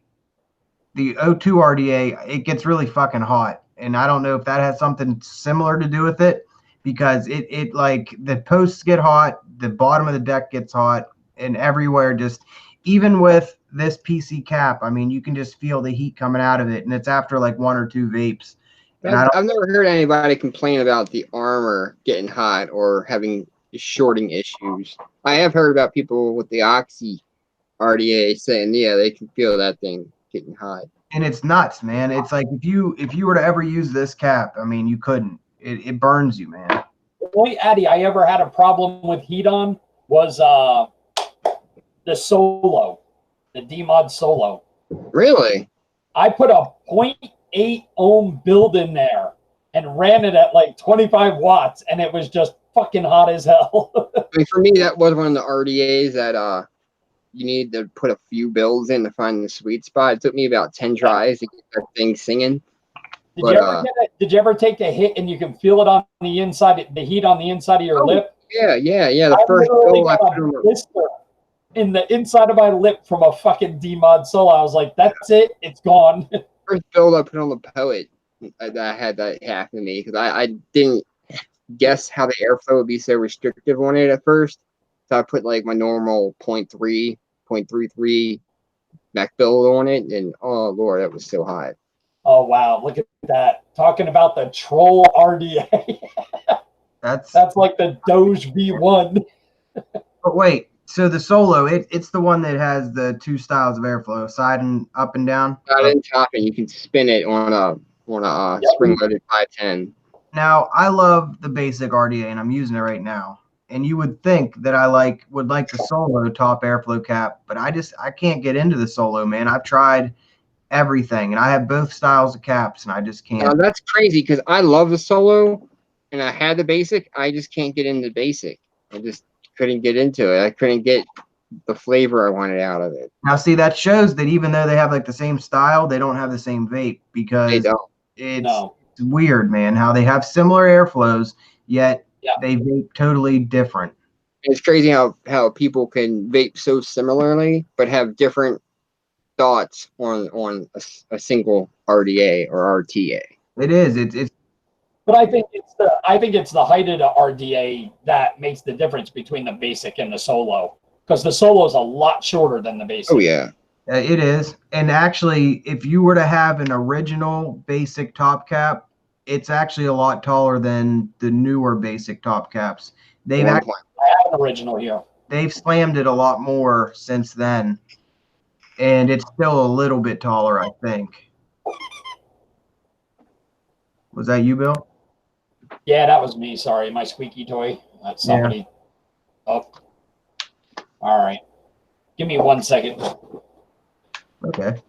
O2 RDA, it gets really fucking hot. And I don't know if that has something similar to do with it, because it like the posts get hot, the bottom of the deck gets hot, and everywhere, just even with this PC cap, I mean, you can just feel the heat coming out of it, and it's after like 1 or 2 vapes. I've never heard anybody complain about the Armor getting hot or having shorting issues. I have heard about people with the Oxy RDA saying, yeah, they can feel that thing getting hot. And it's nuts, man. It's like if you were to ever use this cap, I mean, you couldn't. It burns you, man. The only Addy I ever had a problem with heat on was the Solo, the D-Mod Solo. Really? I put a 0.8 ohm build in there and ran it at like 25 watts, and it was just fucking hot as hell. I mean, for me, that was one of the RDAs that you need to put a few builds in to find the sweet spot. It took me about 10 tries to get that thing singing. Did you ever take a hit and you can feel it on the inside, the heat on the inside of your lip? Yeah. The first build I put on blister in the inside of my lip from a fucking D-Mod Solo. I was like, that's it. It's gone. First build I put on the Poet, I had that happen to me because I didn't guess how the airflow would be so restrictive on it at first. So I put like my normal 0.3, 0.33 mech build on it, and oh Lord, that was so hot. Oh wow, look at that. Talking about the troll RDA. That's like the Doge V1. But wait, so the Solo, it's the one that has the two styles of airflow, side and up and down. Side and top, and you can spin it on a spring-loaded 510. Now I love the basic RDA, and I'm using it right now. And you would think that I would like the Solo top airflow cap, but I can't get into the Solo, man. I've tried everything, and I have both styles of caps, and I just can't. Now, that's crazy because I love the Solo, and I had the basic. I just can't get into basic. I just couldn't get into it. I couldn't get the flavor I wanted out of it. Now, see, that shows that even though they have like the same style, they don't have the same vape because they don't. It's weird, man, how they have similar airflows, yet they vape totally different. It's crazy how people can vape so similarly, but have different thoughts on a single RDA or RTA. It is. It's. But I think it's the height of the RDA that makes the difference between the basic and the Solo, because the Solo is a lot shorter than the basic. Oh yeah. It is. And actually, if you were to have an original basic top cap, it's actually a lot taller than the newer basic top caps. I have an original here. They've slammed it a lot more since then, and it's still a little bit taller, I think. Was that you, Bill? Yeah, that was me. Sorry, my squeaky toy. That's somebody. Yeah. Oh. All right. Give me 1 second. Okay.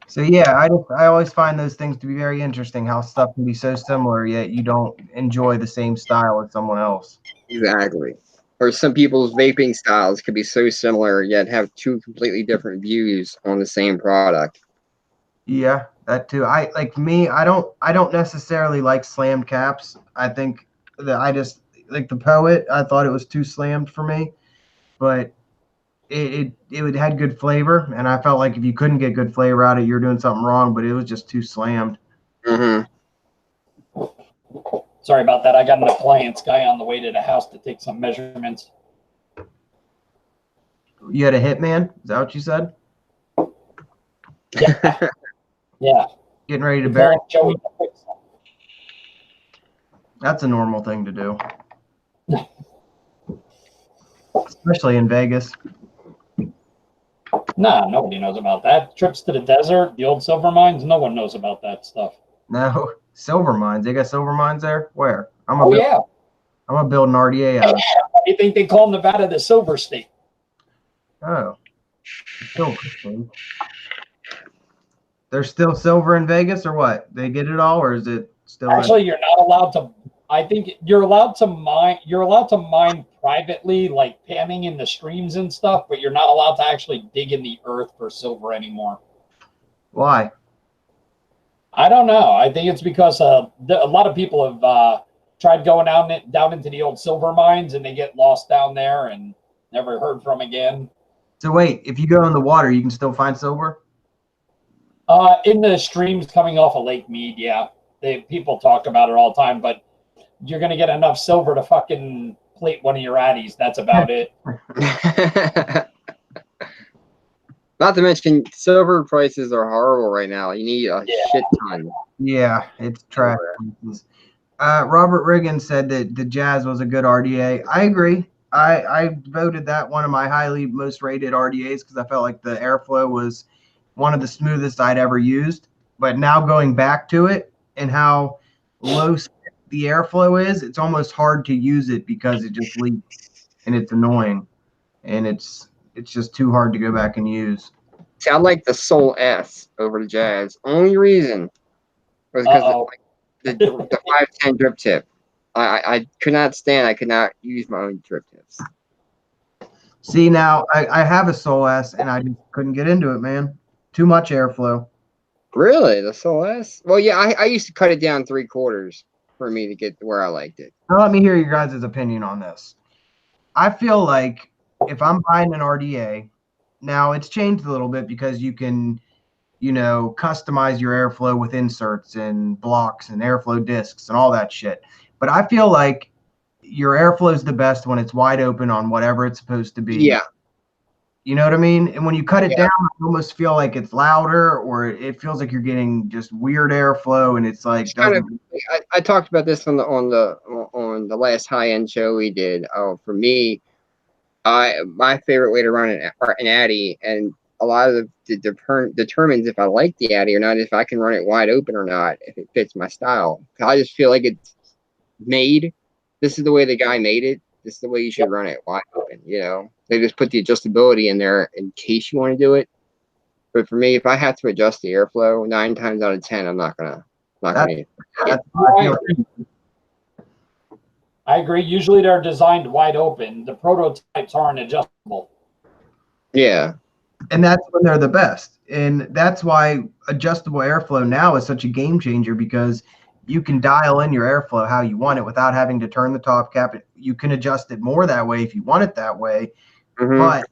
So yeah, I always find those things to be very interesting, how stuff can be so similar, yet you don't enjoy the same style as someone else. Exactly. Or some people's vaping styles could be so similar, yet have two completely different views on the same product. Yeah, that too. I don't necessarily like slammed caps. I think that I just like the Poet. I thought it was too slammed for me, but it had good flavor, and I felt like if you couldn't get good flavor out of it, you're doing something wrong. But it was just too slammed. Mm-hmm. Sorry about that. I got an appliance guy on the way to the house to take some measurements. You had a hitman? Is that what you said? Yeah. Yeah. Getting ready to bury Joey. That's a normal thing to do. Especially in Vegas. Nah, nobody knows about that. Trips to the desert, the old silver mines, no one knows about that stuff. No, silver mines. They got silver mines there? Where? I'm gonna build an RDA out of it. You think they call Nevada the silver state? Oh. Silver state. There's still silver in Vegas or what? They get it all, or is it still Actually, you're not allowed to. I think you're allowed to mine. You're allowed to mine privately, like panning in the streams and stuff, but you're not allowed to actually dig in the earth for silver anymore. Why? I don't know. I think it's because a lot of people have tried going down into the old silver mines, and they get lost down there and never heard from again. So wait, if you go in the water, you can still find silver? In the streams coming off of Lake Mead, yeah. People talk about it all the time, but you're going to get enough silver to fucking plate one of your addies. That's about it. Not to mention, silver prices are horrible right now. You need a shit ton. Yeah, it's trash. Robert Riggin said that the Jazz was a good RDA. I agree. I voted that one of my most rated RDAs because I felt like the airflow was one of the smoothest I'd ever used. But now going back to it and how low the airflow is, it's almost hard to use it because it just leaks and it's annoying, and it's just too hard to go back and use. See, I like the Soul S over the Jazz. Only reason was because of the 510 drip tip. I could not stand. I could not use my own drip tips. See, now I have a Soul S and I just couldn't get into it, man. Too much airflow. Really, the Soul S? Well, yeah, I used to cut it down 3/4 for me to get to where I liked it. Now let me hear your guys' opinion on this. I feel like if I'm buying an RDA, now it's changed a little bit because you can, customize your airflow with inserts and blocks and airflow discs and all that shit. But I feel like your airflow is the best when it's wide open on whatever it's supposed to be. Yeah. You know what I mean? And when you cut it down, I almost feel like it's louder, or it feels like you're getting just weird airflow, and it's like I talked about this on the last high end show we did. Oh, for me, my favorite way to run an Addy, and a lot of determines if I like the Addy or not, if I can run it wide open or not, if it fits my style. I just feel like it's made. This is the way the guy made it. This is the way you should run it wide open. They just put the adjustability in there in case you want to do it. But for me, if I have to adjust the airflow, 9 times out of 10, I'm not gonna. I agree. Usually they're designed wide open. The prototypes aren't adjustable. Yeah. And that's when they're the best. And that's why adjustable airflow now is such a game changer, because you can dial in your airflow how you want it without having to turn the top cap. You can adjust it more that way if you want it that way. Mm-hmm. But,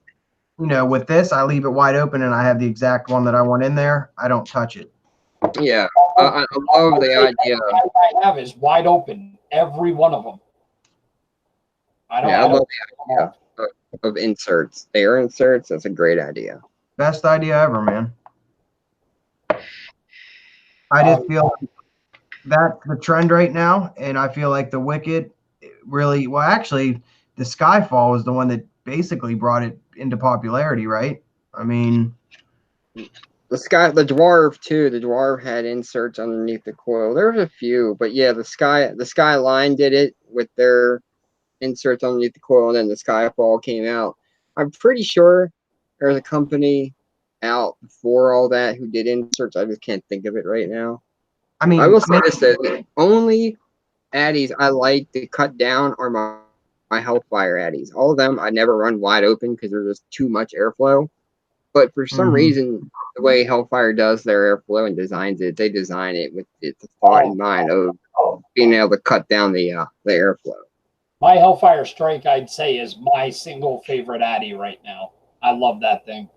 with this, I leave it wide open and I have the exact one that I want in there. I don't touch it. Yeah. I love the idea. I have is wide open, every one of them. I love the idea of inserts. Air inserts, that's a great idea. Best idea ever, man. I just feel like that's the trend right now, and I feel like the Wicked really, well, actually, the Skyfall was the one that basically brought it into popularity, right? I mean, the Dwarf too. The Dwarf had inserts underneath the coil. There was a few, but yeah, the Skyline did it with their inserts underneath the coil, and then the Skyfall came out. I'm pretty sure there's a company out before all that who did inserts. I just can't think of it right now. I mean, I will say this: the only Addies I like to cut down are my Hellfire Addies. All of them I never run wide open because there's just too much airflow. But for some reason, the way Hellfire does their airflow and designs it, they design it with the thought in mind of being able to cut down the airflow. My Hellfire Strike, I'd say, is my single favorite Addy right now. I love that thing.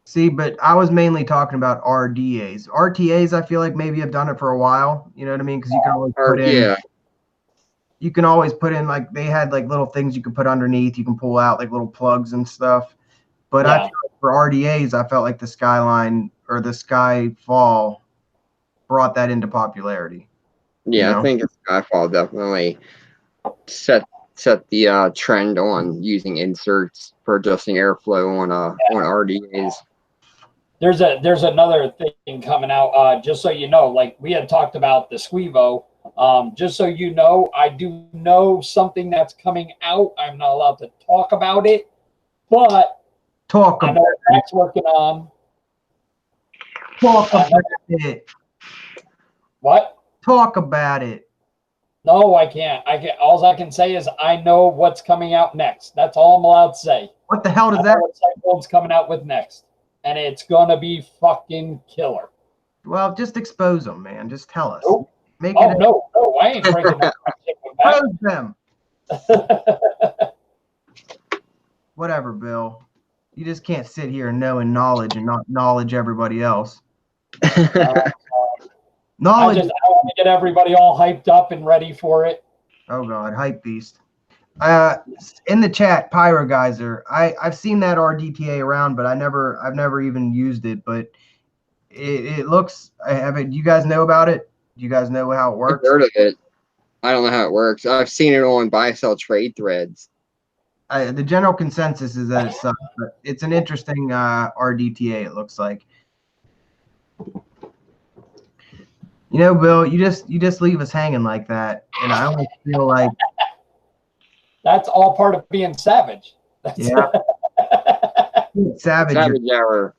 See, but I was mainly talking about RDAs. RTAs, I feel like maybe have done it for a while. You know what I mean? Because you can always put in. Yeah. You can always put in, like, they had like little things you could put underneath. You can pull out like little plugs and stuff. But I feel like for RDAs, I felt like the Skyline or the Skyfall brought that into popularity. Yeah, I think the Skyfall definitely set the trend on using inserts for adjusting airflow on RDAs. There's another thing coming out. Just so you know, like we had talked about the Squevo. Just so you know, I do know something that's coming out. I'm not allowed to talk about it, but I know Zach's working on. Talk about it. What? Talk about it. No, I can't. All I can say is I know what's coming out next. That's all I'm allowed to say. What the hell does that? What Cyclone's coming out with next, and it's gonna be fucking killer. Well, just expose them, man. Just tell us. Nope. No, I ain't breaking that. Expose them. Whatever, Bill. You just can't sit here and know knowledge and not knowledge everybody else. Knowledge. I want to get everybody all hyped up and ready for it. Oh God, hype beast. In the chat, Pyro Geyser. I've seen that RDTA around, but I've never even used it. But it looks. Do you guys know about it? Do you guys know how it works? I've heard of it. I don't know how it works. I've seen it on buy-sell trade threads. The general consensus is that it sucks, but it's an interesting RDTA. It looks like. You know, Bill, you just leave us hanging like that, and I almost feel like that's all part of being savage. yeah, savage hour.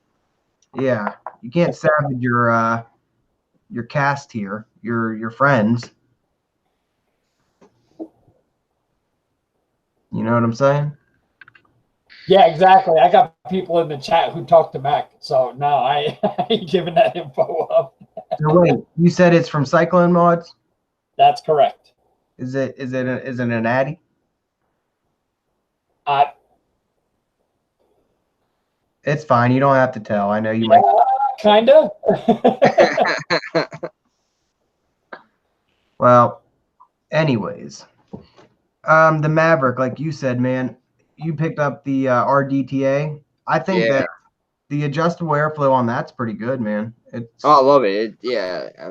Yeah, you can't savage your cast here, your friends. You know what I'm saying? Yeah, exactly. I got people in the chat who talk to Mac, so no, I ain't giving that info up. So wait, you said it's from Cyclone Mods? That's correct. Is it an Addy? It's fine. You don't have to tell. I know you might. Kinda. Well, anyways, the Maverick, like you said, man, you picked up the RDTA. I think that the adjustable airflow on that's pretty good, man. I love it.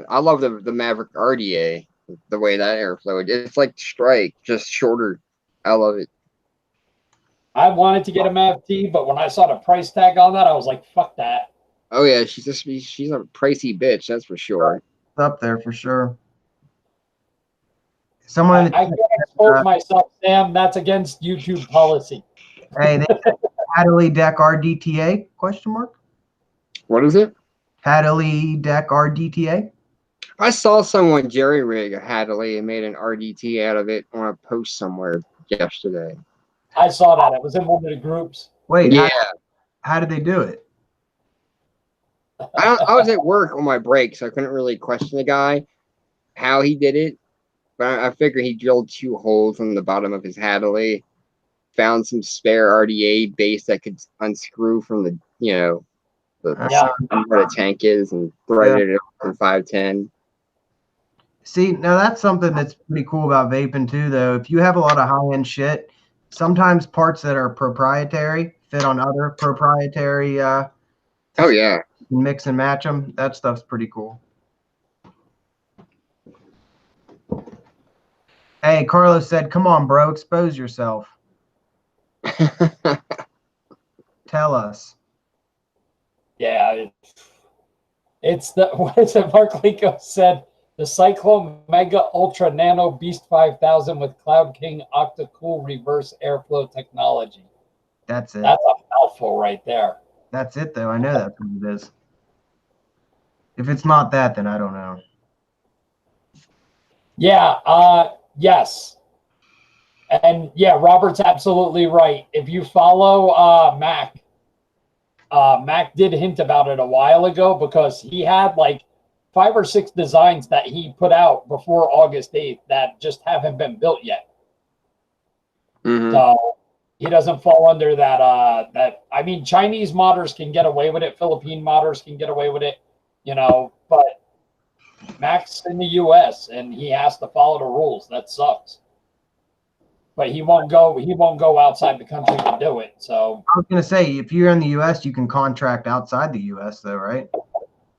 I love the Maverick RDA. The way that airflow, it's like Strike, just shorter. I love it. I wanted to get a Mav T, but when I saw the price tag on that, I was like, "Fuck that." Oh yeah, she's a pricey bitch, that's for sure. It's up there for sure. I can't expose myself, Sam. That's against YouTube policy. Hey, they Hadley Deck RDTA? Question mark. What is it? Hadley Deck RDTA. I saw someone jerry rig a Hadley and made an RDT out of it on a post somewhere yesterday. I saw that. It was in one of the groups. Wait, yeah. How did they do it? I was at work on my break, so I couldn't really question the guy how he did it. But I figured he drilled 2 holes on the bottom of his Hadley, found some spare RDA base that could unscrew from the where the tank is, and threaded it up in 510. See, now that's something that's pretty cool about vaping too, though. If you have a lot of high-end shit, sometimes parts that are proprietary fit on other proprietary. Mix and match them. That stuff's pretty cool. Hey, Carlos said, "Come on, bro, expose yourself. Tell us." Yeah, it's the what is it? Mark Lico said the Cyclone Mega Ultra Nano Beast 5000 with Cloud King Octa-Cool reverse airflow technology. That's it. That's a mouthful right there. That's it, though. I know that's what it is. If it's not that, then I don't know. Yeah, yes. And yeah, Robert's absolutely right. If you follow Mac did hint about it a while ago because he had like 5 or 6 designs that he put out before August 8th that just haven't been built yet. Mm-hmm. So he doesn't fall under that. I mean, Chinese modders can get away with it. Philippine modders can get away with it, but Mac's in the U.S. and he has to follow the rules. That sucks. But he won't go outside the country to do it. So I was gonna say, if you're in the U.S., you can contract outside the U.S. though, right?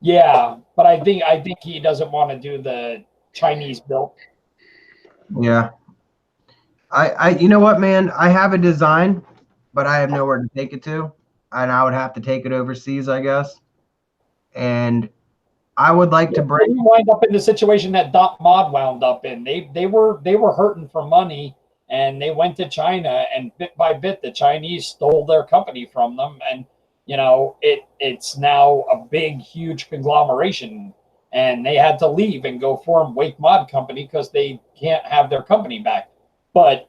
Yeah, but I think he doesn't want to do the Chinese built. Yeah. You know what, man? I have a design, but I have nowhere to take it to, and I would have to take it overseas, I guess. And I would like to bring. You wind up in the situation that Dot Mod wound up in. They were hurting for money, and they went to China, and bit by bit, the Chinese stole their company from them, and it's now a big, huge conglomeration, and they had to leave and go form Wake Mod Company because they can't have their company back. But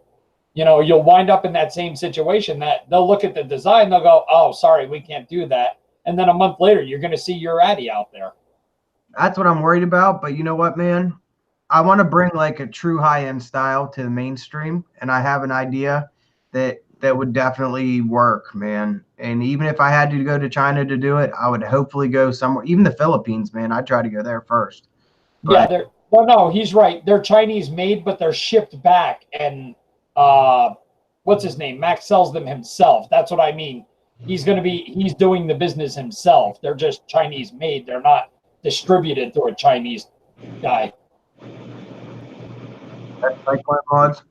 you'll wind up in that same situation that they'll look at the design, they'll go, "Oh, sorry, we can't do that," and then a month later, you're going to see your Addy out there. That's what I'm worried about. But you know what, man? I want to bring like a true high-end style to the mainstream, and I have an idea that would definitely work, man. And even if I had to go to China to do it, I would hopefully go somewhere, even the Philippines, man. I'd try to go there first. But, yeah, no, he's right. They're Chinese made, but they're shipped back. And what's his name? Max sells them himself. That's what I mean. He's doing the business himself. They're just Chinese made. They're not distributed through a Chinese guy. That's Cyclone Mods?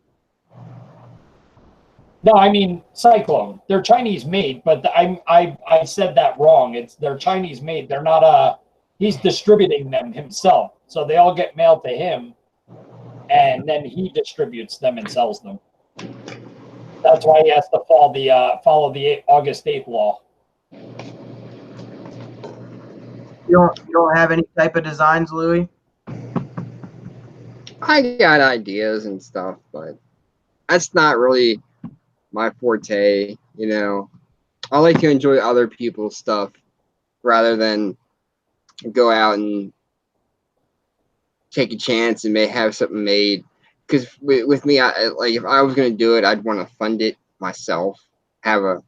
No, I mean Cyclone. They're Chinese made, but I said that wrong. They're Chinese made. They're not he's distributing them himself. So they all get mailed to him, and then he distributes them and sells them. That's why he has to follow the August 8th law. You don't have any type of designs, Louis? I got ideas and stuff, but that's not really my forte, you know. I like to enjoy other people's stuff rather than go out and take a chance and may have something made. Because with me, like if I was going to do it, I'd want to fund it myself, have a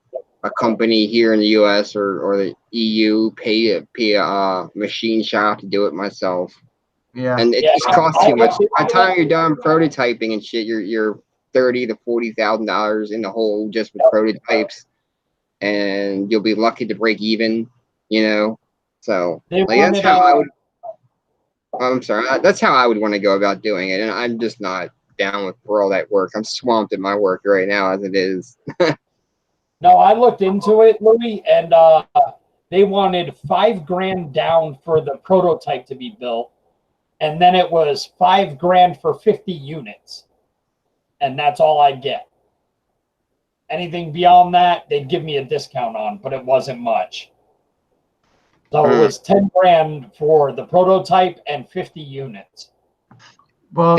company here in the U.S. or the EU pay a machine shop to do it myself. Yeah, and it just costs too much. By the time you're done prototyping and shit, you're $30,000 to $40,000 in the hole just with prototypes, and you'll be lucky to break even. You know, so like that's how I would. I'm sorry, that's how I would want to go about doing it, and I'm just not down for all that work. I'm swamped in my work right now as it is. No, I looked into it, Louis, and they wanted $5,000 down for the prototype to be built. And then it was $5,000 for 50 units. And that's all I'd get. Anything beyond that, they'd give me a discount on, but it wasn't much. So it was $10,000 for the prototype and 50 units. Well,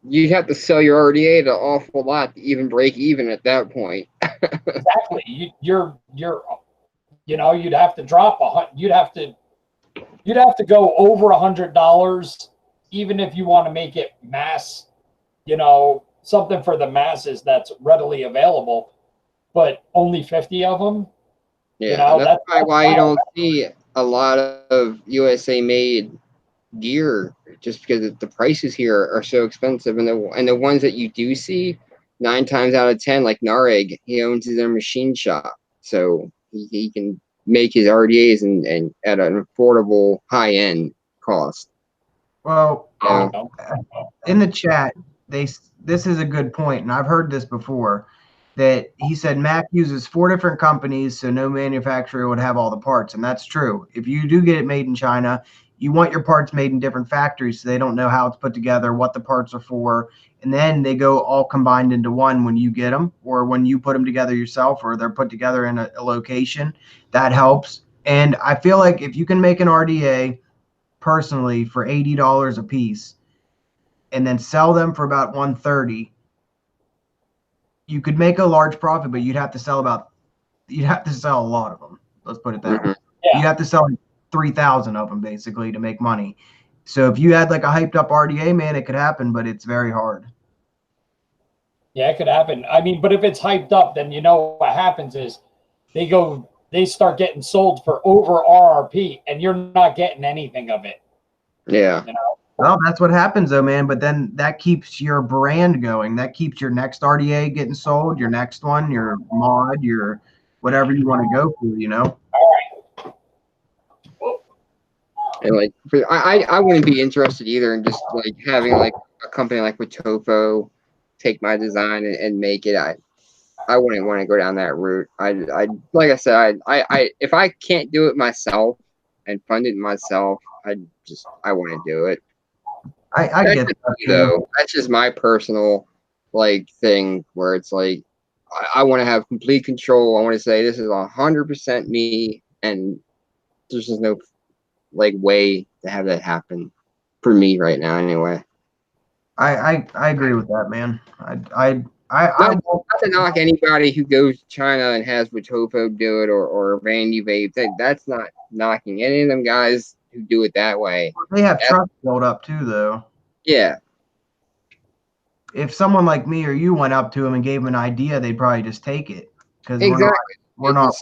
you'd have to sell your RDA an awful lot to even break even at that point. Exactly. You'd have to drop you'd have to go over $100, even if you want to make it mass, something for the masses that's readily available, but only 50 of them. Yeah, that's why you don't see a lot of USA made gear, just because the prices here are so expensive, and the ones that you do see, 9 times out of 10, like Nareg, he owns his own machine shop, so he can make his RDAs and at an affordable high end cost. Well, in the chat, this is a good point, and I've heard this before. That he said Mac uses 4 different companies, so no manufacturer would have all the parts, and that's true. If you do get it made in China, you want your parts made in different factories, so they don't know how it's put together, what the parts are for, and then they go all combined into one when you get them, or when you put them together yourself, or they're put together in a location. That helps. And I feel like if you can make an RDA personally for $80 a piece, and then sell them for about $130, you could make a large profit, but you'd have to sell a lot of them. Let's put it that way. Yeah. You'd have to sell 3,000 of them basically to make money. So if you had like a hyped up RDA, man, it could happen, but it's very hard. Yeah, it could happen. I mean, but if it's hyped up, then what happens is they start getting sold for over RRP, and you're not getting anything of it. Yeah. Well, that's what happens though, man. But then that keeps your brand going. That keeps your next RDA getting sold, your next one, your mod, your whatever you want to go for, And like, I wouldn't be interested either in just like having like a company like with Tofo take my design and make it. I wouldn't want to go down that route. I like I said, I if I can't do it myself and fund it myself, I want to do it. I get that though. That's just my personal like thing where it's like I want to have complete control. I want to say this is 100% me, and there's just no like way to have that happen for me right now. Anyway, I agree with that, man. Not to knock anybody who goes to China and has Watofo do it or Randy Vape. That's not knocking any of them guys who do it that way. They have trust built up too, though. Yeah. If someone like me or you went up to them and gave them an idea, they'd probably just take it because we're not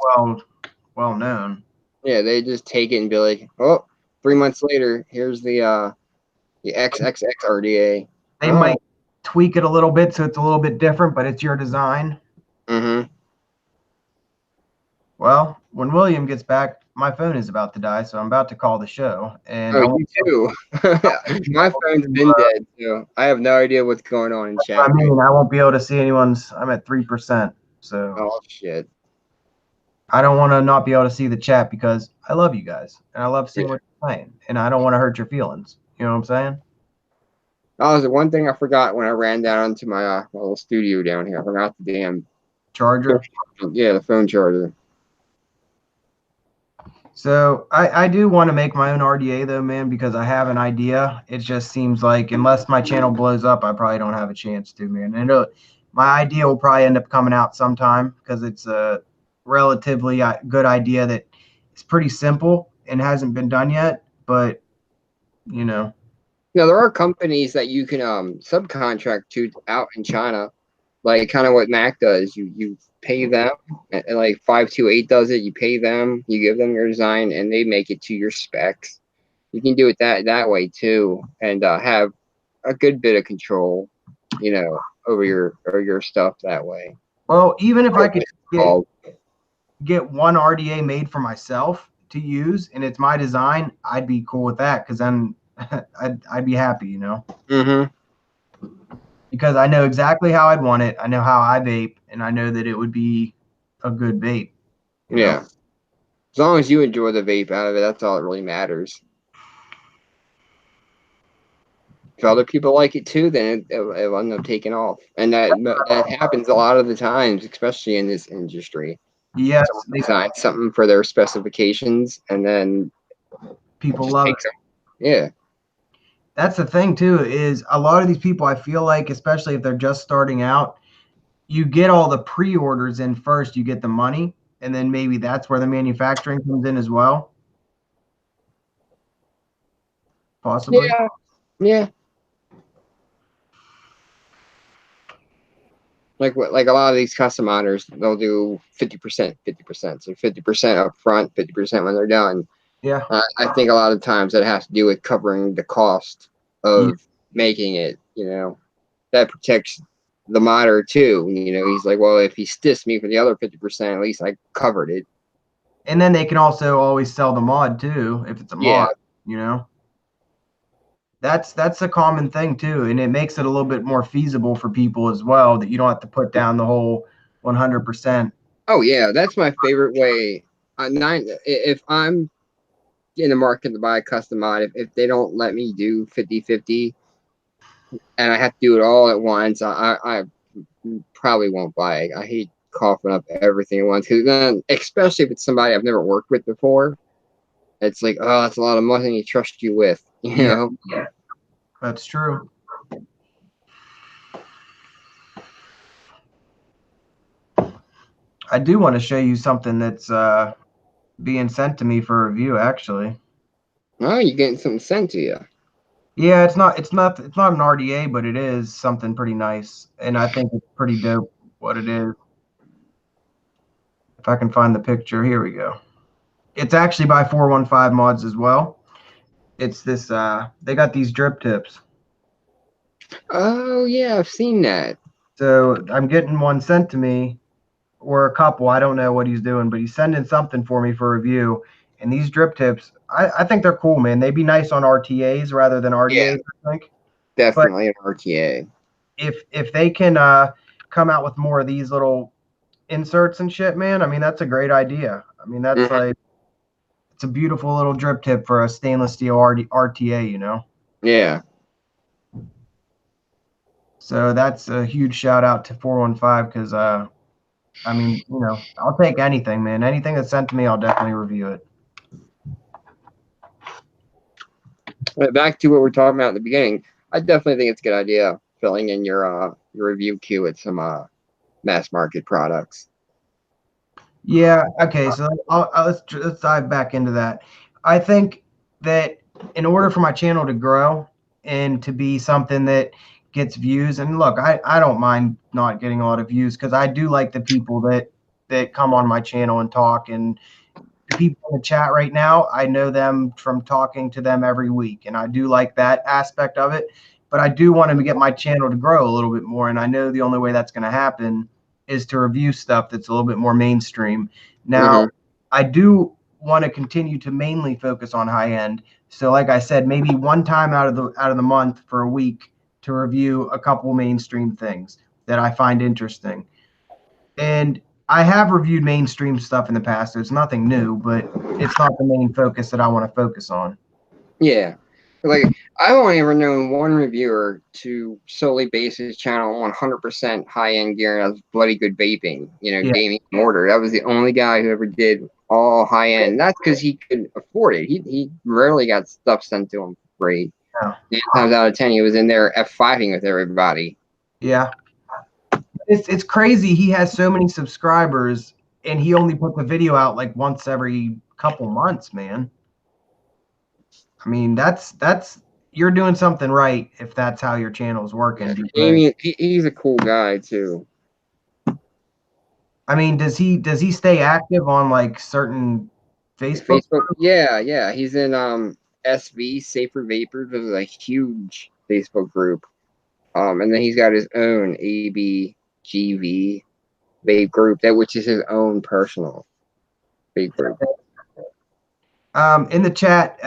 well known. Yeah, they just take it and be like, oh, 3 months later, here's the XXX RDA. They might tweak it a little bit so it's a little bit different, but it's your design. Mm-hmm. Well, when William gets back, my phone is about to die, so I'm about to call the show. And you too. My phone's been dead, so I have no idea what's going on in chat. I mean, I won't be able to see anyone's. I'm at 3%. So. Oh shit. I don't want to not be able to see the chat because I love you guys and I love seeing what you're saying, and I don't want to hurt your feelings. You know what I'm saying? That was the one thing I forgot when I ran down to my little studio down here. I forgot the damn Charger. Yeah, the phone charger. So I do want to make my own RDA though, man, because I have an idea. It just seems like unless my channel blows up, I probably don't have a chance to, man. And my idea will probably end up coming out sometime because it's a relatively good idea that it's pretty simple and hasn't been done yet. But you know, There are companies that you can subcontract to out in China, like kind of what Mac does. You pay them, and like 528 does it. You pay them, you give them your design, and they make it to your specs. You can do it that way too, and have a good bit of control, over your stuff that way. well, even if I could get one RDA made for myself to use and it's my design, I'd be cool with that because then I'd be happy, you know. Mm-hmm. Because I know exactly how I'd want it. I know how I vape, and I know that it would be a good vape. Yeah. As long as you enjoy the vape out of it, that's all that really matters. If other people like it too, then it'll end up taking off. And that happens a lot of the times, especially in this industry. Yes. Someone designs something for their specifications, and then people love it. Yeah. That's the thing too, is a lot of these people, I feel like, especially if they're just starting out, you get all the pre-orders in first, you get the money, and then maybe that's where the manufacturing comes in as well. Possibly. Yeah. Like a lot of these custom monitors, they'll do 50%, 50%. So 50% up front, 50% when they're done. Yeah. I think a lot of times that has to do with covering the cost of making it, that protects the monitor too. He's like, well, if he stiffs me for the other 50%, at least I covered it. And then they can also always sell the mod too, if it's a mod, That's a common thing too, and it makes it a little bit more feasible for people as well, that you don't have to put down the whole 100%. Oh yeah, that's my favorite way. If I'm in the market to buy a custom mod, if they don't let me do 50-50 and I have to do it all at once, I probably won't buy it. I hate coughing up everything at once, because then, especially if it's somebody I've never worked with before, it's like, oh, that's a lot of money to trust you with, Yeah, that's true. I do want to show you something that's being sent to me for review, actually. Oh, you're getting something sent to you. Yeah, it's not an RDA, but it is something pretty nice, and I think it's pretty dope what it is. If I can find the picture, here we go. It's actually by 415 Mods as well. It's this they got these drip tips. Oh yeah, I've seen that. So I'm getting one sent to me, or a couple. I don't know what he's doing, but he's sending something for me for review. And these drip tips, I think they're cool, man. They'd be nice on RTAs rather than RDAs, Yeah, I think. definitely an RTA. If they can come out with more of these little inserts and shit, man, I mean, that's a great idea. I mean, that's like, it's a beautiful little drip tip for a stainless steel RTA, you know? Yeah. So that's a huge shout out to 415 because, I mean, I'll take anything, man. Anything that's sent to me, I'll definitely review it. But back to what we're talking about at the beginning, I definitely think it's a good idea filling in your review queue with some mass market products. Yeah. Okay. So let's dive back into that. I think that in order for my channel to grow and to be something that gets views, and look, I don't mind not getting a lot of views because I do like the people that come on my channel and talk, and the people in the chat right now, I know them from talking to them every week, and I do like that aspect of it. But I do want to get my channel to grow a little bit more, and I know the only way that's going to happen is to review stuff that's a little bit more mainstream. Now, I do want to continue to mainly focus on high end. So, like I said, maybe one time out of the month for a week to review a couple mainstream things that I find interesting. And I have reviewed mainstream stuff in the past. So it's nothing new, but it's not the main focus that I want to focus on. Yeah. Like, I've only ever known one reviewer to solely base his channel on 100% high-end gear and has bloody good vaping, gaming mortar. That was the only guy who ever did all high-end. That's because he could afford it. He rarely got stuff sent to him for free. Yeah. 9 times out of 10, he was in there F5ing with everybody. Yeah. It's crazy. He has so many subscribers, and he only puts a video out like once every couple months, man. I mean, that's you're doing something right if that's how your channel is working. Yeah, he's a cool guy too. I mean, does he stay active on like certain Facebook? Yeah. He's in SV Safer Vapors, which is a huge Facebook group. And then he's got his own ABGV vape group, which is his own personal vape group. In the chat,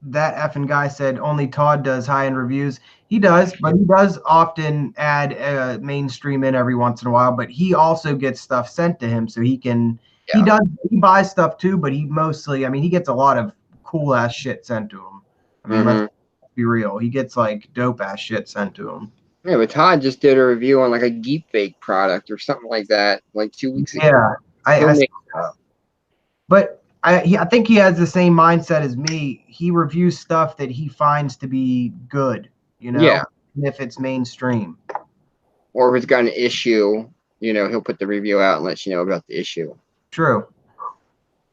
that effing guy said only Todd does high-end reviews. He does, but he does often add mainstream in every once in a while. But he also gets stuff sent to him, so he can. Yeah. He buys stuff too, but he mostly, I mean, he gets a lot of cool ass shit sent to him. I mean, let's be real. He gets like dope ass shit sent to him. Yeah, but Todd just did a review on like a Geek Fake product or something like that, like 2 weeks ago. Yeah, but I think he has the same mindset as me. He reviews stuff that he finds to be good, Yeah. If it's mainstream. Or if it's got an issue, he'll put the review out and let you know about the issue. True.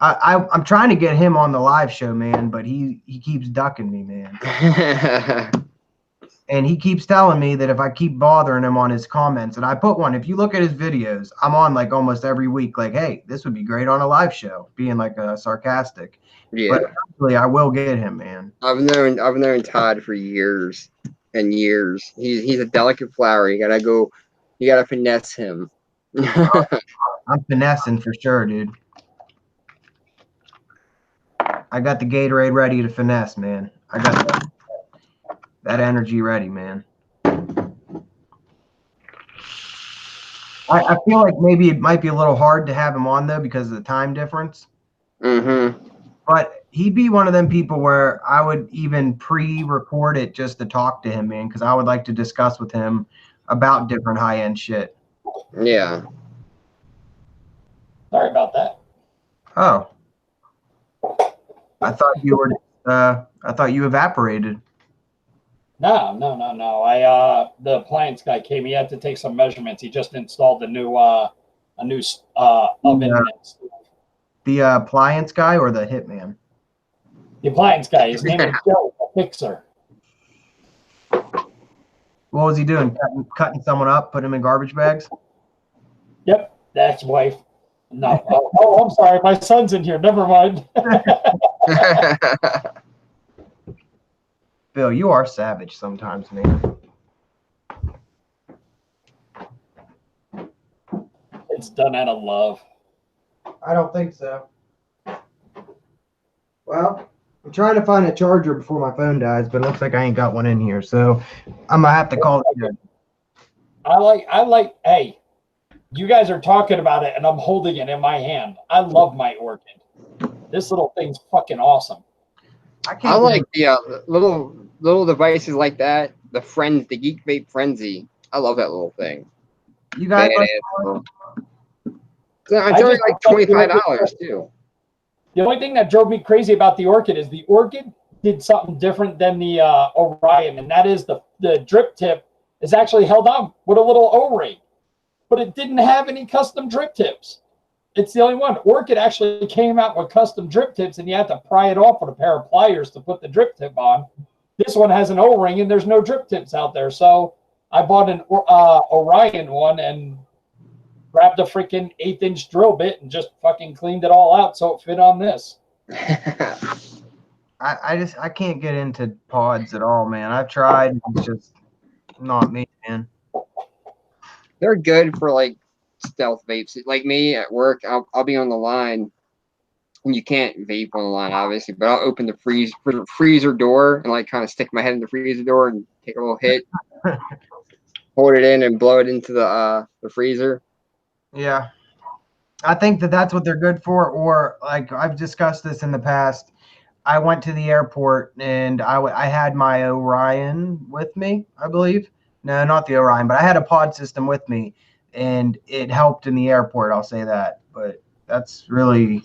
I'm trying to get him on the live show, man, but he keeps ducking me, man. And he keeps telling me that if I keep bothering him on his comments, and I put one, if you look at his videos, I'm on like almost every week, like, hey, this would be great on a live show, being like sarcastic. Yeah. But eventually I will get him, man. I've known Todd for years and years. He's a delicate flower. You gotta finesse him. I'm finessing for sure, dude. I got the Gatorade ready to finesse, man. I got that energy ready, man. I feel like maybe it might be a little hard to have him on though because of the time difference. But he'd be one of them people where I would even pre-record it just to talk to him, man, because I would like to discuss with him about different high-end shit. Yeah. Sorry about that. Oh. I thought you evaporated. No. The appliance guy came. He had to take some measurements. He just installed a new oven. The appliance guy or the hitman? The appliance guy. His name is Joe, the fixer. What was he doing? Cutting someone up, putting him in garbage bags? Yep, that's wife. No. Oh, I'm sorry. My son's in here. Never mind. Bill, you are savage sometimes, man. It's done out of love. I don't think so. Well, I'm trying to find a charger before my phone dies, but it looks like I ain't got one in here, so I'm gonna have to call it good. Hey, you guys are talking about it, and I'm holding it in my hand. I love my Orchid. This little thing's fucking awesome. I like the little devices like that. The Geek Vape Frenzy. I love that little thing. You guys like it's only like $25 too. The only thing that drove me crazy about the Orchid is the Orchid did something different than the Orion, and that is the drip tip is actually held on with a little O-ring, but it didn't have any custom drip tips. It's the only one. Orchid actually came out with custom drip tips, and you had to pry it off with a pair of pliers to put the drip tip on. This one has an O-ring, and there's no drip tips out there. So I bought an Orion one and grabbed a freaking 1/8-inch drill bit and just fucking cleaned it all out so it fit on this. I can't get into pods at all, man. I've tried. It's just not me, man. They're good for like stealth vapes. Like me at work, I'll be on the line, and you can't vape on the line, obviously, but I'll open the freezer door and like kind of stick my head in the freezer door and take a little hit, hold it in, and blow it into the freezer. Yeah. I think that that's what they're good for. Or like I've discussed this in the past. I went to the airport and I had my Orion with me, I believe. No, not the Orion, but I had a pod system with me, and it helped in the airport. I'll say that. But that's really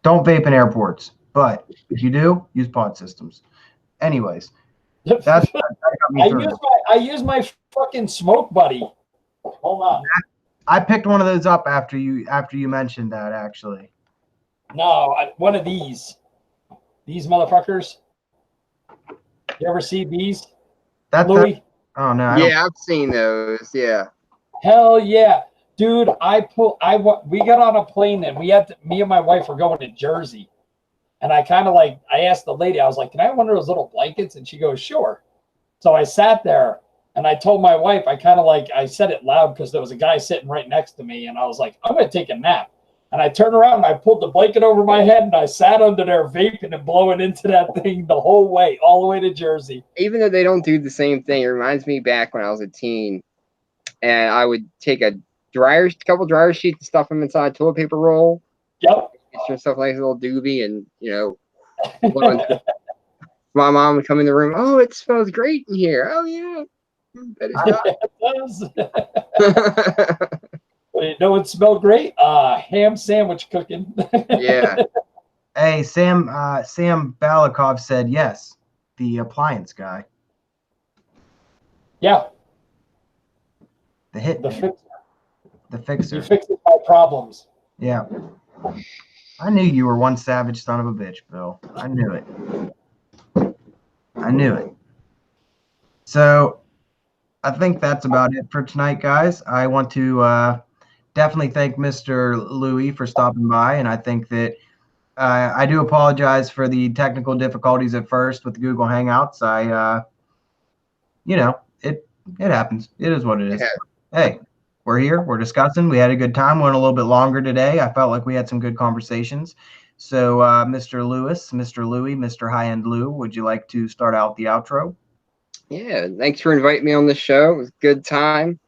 don't vape in airports. But if you do, use pod systems. Anyways, that got me through. I use my fucking smoke buddy. Hold on. I picked one of those up after you mentioned that actually. No, one of these motherfuckers. You ever see these? Louis? Oh no. Yeah, I've seen those. Yeah. Hell yeah, dude! We got on a plane and me and my wife were going to Jersey, and I asked the lady, I was like, "Can I have one of those little blankets?" And she goes, "Sure." So I sat there and I told my wife, I said it loud because there was a guy sitting right next to me, and I was like, "I'm gonna take a nap." And I turned around and I pulled the blanket over my head and I sat under there vaping and blowing into that thing the whole way, all the way to Jersey. Even though they don't do the same thing, it reminds me back when I was a teen, and I would take a couple dryer sheets and stuff them inside a toilet paper roll. Yep. Get stuff like a little doobie, and my mom would come in the room. Oh, it smells great in here. Oh yeah, bet it does. You know it smelled great? Ham sandwich cooking. Yeah. Hey, Sam Balakov said yes. The appliance guy. Yeah. The fixer. The fixer. You fixed my problems. Yeah. I knew you were one savage son of a bitch, Bill. I knew it. I knew it. So I think that's about it for tonight, guys. I want to definitely thank Mr. Louis for stopping by, and I think that I do apologize for the technical difficulties at first with Google Hangouts. It happens. It is what it is. Yeah. Hey, we're here. We're discussing. We had a good time. Went a little bit longer today. I felt like we had some good conversations. So, Mr. Lewis, Mr. Louis, Mr. Highend Lou, would you like to start out the outro? Yeah, thanks for inviting me on the show. It was a good time.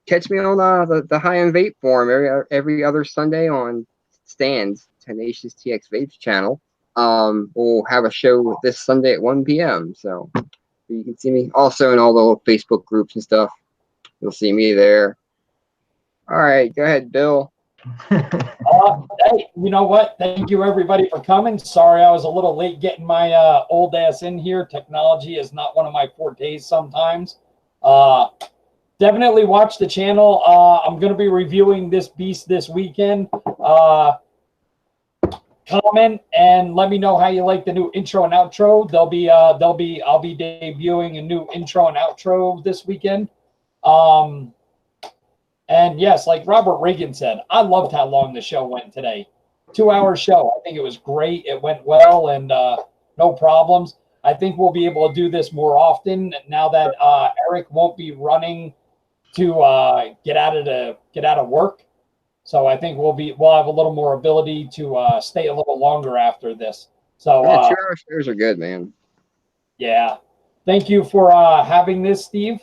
Catch me on the Highend Vape forum every other Sunday on Stan's Tenacious TX Vapes channel. We'll have a show this Sunday at 1 p.m. So you can see me also in all the Facebook groups and stuff. You'll see me there. All right, go ahead, Bill. Hey, you know what? Thank you everybody for coming. Sorry I was a little late getting my old ass in here. Technology is not one of my fortes sometimes. Definitely watch the channel. I'm going to be reviewing this beast this weekend. Comment and let me know how you like the new intro and outro. I'll be debuting a new intro and outro this weekend. And yes, like Robert Reagan said, I loved how long the show went today. 2-hour show. I think it was great. It went well and no problems. I think we'll be able to do this more often now that Eric won't be running to get out of work. So I think we'll have a little more ability to stay a little longer after this. So 2-hour shows are good, man. Yeah. Thank you for having this, Steve.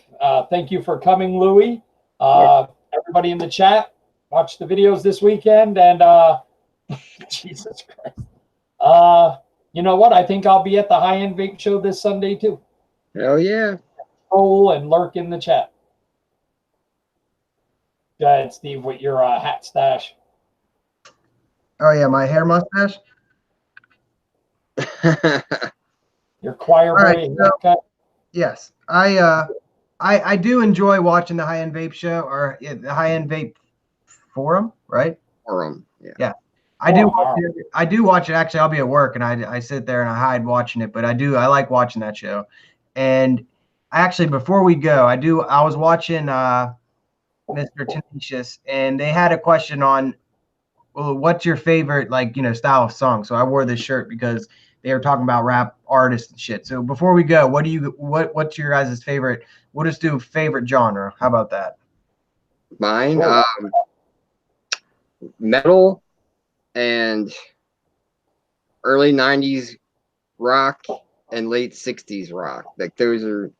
Thank you for coming, Louis. Everybody in the chat, watch the videos this weekend, and Jesus Christ. You know what? I think I'll be at the Highend Vape show this Sunday too. Hell yeah. Troll and lurk in the chat. Go ahead, Steve, with your hat stash. Oh yeah, my hair mustache. Your choir boy haircut. Yes, I do enjoy watching the Highend Vape show or the Highend Vape forum, right? Forum, yeah. Yeah, I do watch it. Actually, I'll be at work and I sit there and I hide watching it, but I like watching that show. And actually, before we go, I was watching Mr. Tenacious, and they had a question on, well, what's your favorite style of song? So I wore this shirt because they were talking about rap artists and shit. So before we go, what's your guys' favorite? We'll just do favorite genre. How about that? Mine, metal and early 90s rock and late 60s rock. Like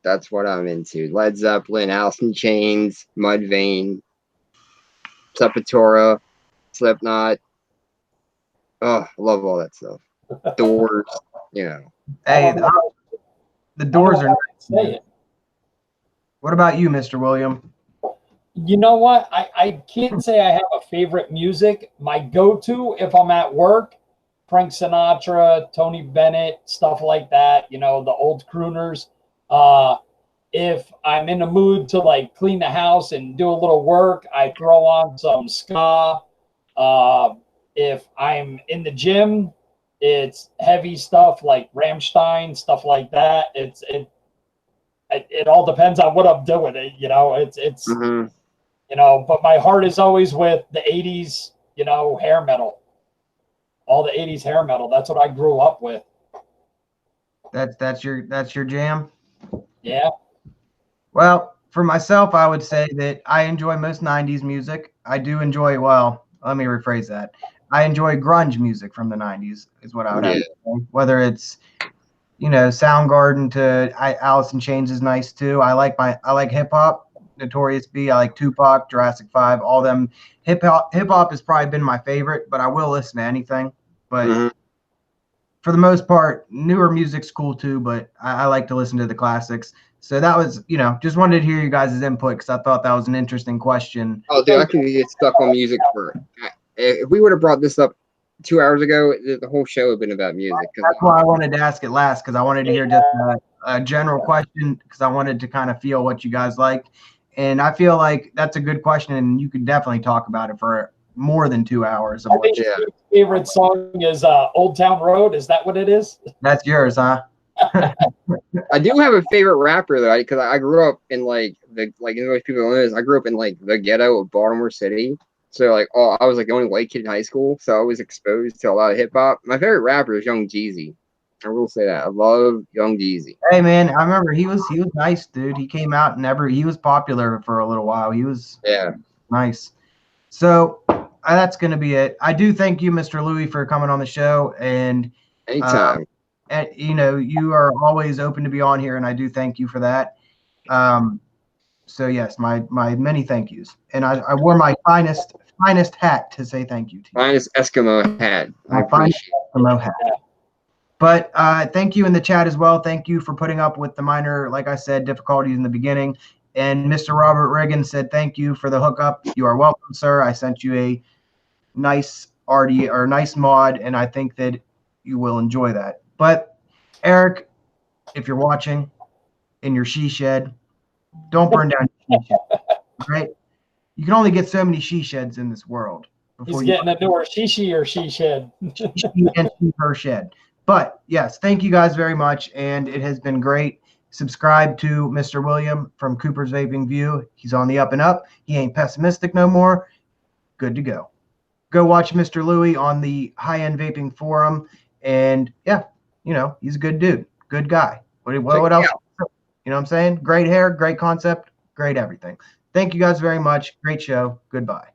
that's what I'm into. Led Zeppelin, Alice in Chains, Mudvayne, Sepultura, Slipknot. Oh, I love all that stuff. Doors, you know. Hey, the Doors are nice. What about you, Mr. William? You know what? I can't say I have a favorite music. My go-to if I'm at work, Frank Sinatra, Tony Bennett, stuff like that, you know, the old crooners. If I'm in the mood to like clean the house and do a little work, I throw on some ska. If I'm in the gym, it's heavy stuff like Rammstein, stuff like that. It all depends on what I'm doing. You know, it's you know, but my heart is always with the 80s, you know, hair metal. All the 80s hair metal. That's what I grew up with. That's your jam? Yeah. Well, for myself, I would say that I enjoy most 90s music. I do enjoy, well, let me rephrase that. I enjoy grunge music from the 90s is what I would have to say. Whether it's, you know, Soundgarden to Alice in Chains is nice too. I like hip hop. Notorious B. I like Tupac, Jurassic 5, all them. Hip hop has probably been my favorite, but I will listen to anything. But for the most part, newer music's cool too, but I like to listen to the classics. So that was, you know, just wanted to hear you guys' input because I thought that was an interesting question. Oh, dude, I can get stuck on music for. If we would have brought this up 2 hours ago, the whole show would have been about music. That's why I wanted to ask it last, because I wanted to hear just a general question, because I wanted to kind of feel what you guys liked. And I feel like that's a good question, and you could definitely talk about it for more than 2 hours. I think your favorite song is Old Town Road. Is that what it is? That's yours, huh? I do have a favorite rapper though, because I grew up in like most people know this. I grew up in like the ghetto of Baltimore City, so like I was like the only white kid in high school, so I was exposed to a lot of hip hop. My favorite rapper is Young Jeezy. I will say that I love Young Jeezy. Hey man, I remember he was nice, dude. He came out and he was popular for a little while. He was nice. So that's gonna be it. I do thank you, Mr. Louis, for coming on the show, and anytime. And you know, you are always open to be on here, and I do thank you for that. So yes, my many thank yous, and I wore my finest hat to say thank you to you. Finest Eskimo hat. My finest Eskimo hat. But thank you in the chat as well. Thank you for putting up with the minor, like I said, difficulties in the beginning. And Mr. Robert Reagan said thank you for the hookup. You are welcome, sir. I sent you a nice nice mod, and I think that you will enjoy that. But Eric, if you're watching in your she shed, don't burn down your she shed, right? You can only get so many she sheds in this world. He's getting a newer she or she shed. She and her shed. But yes, thank you guys very much, and it has been great. Subscribe to Mr. William from Cooper's Vaping View. He's on the up and up. He ain't pessimistic no more. Good to go. Go watch Mr. Louis on the High-End Vaping Forum, and yeah, you know, he's a good dude, good guy. What else? You know what I'm saying? Great hair, great concept, great everything. Thank you guys very much. Great show. Goodbye.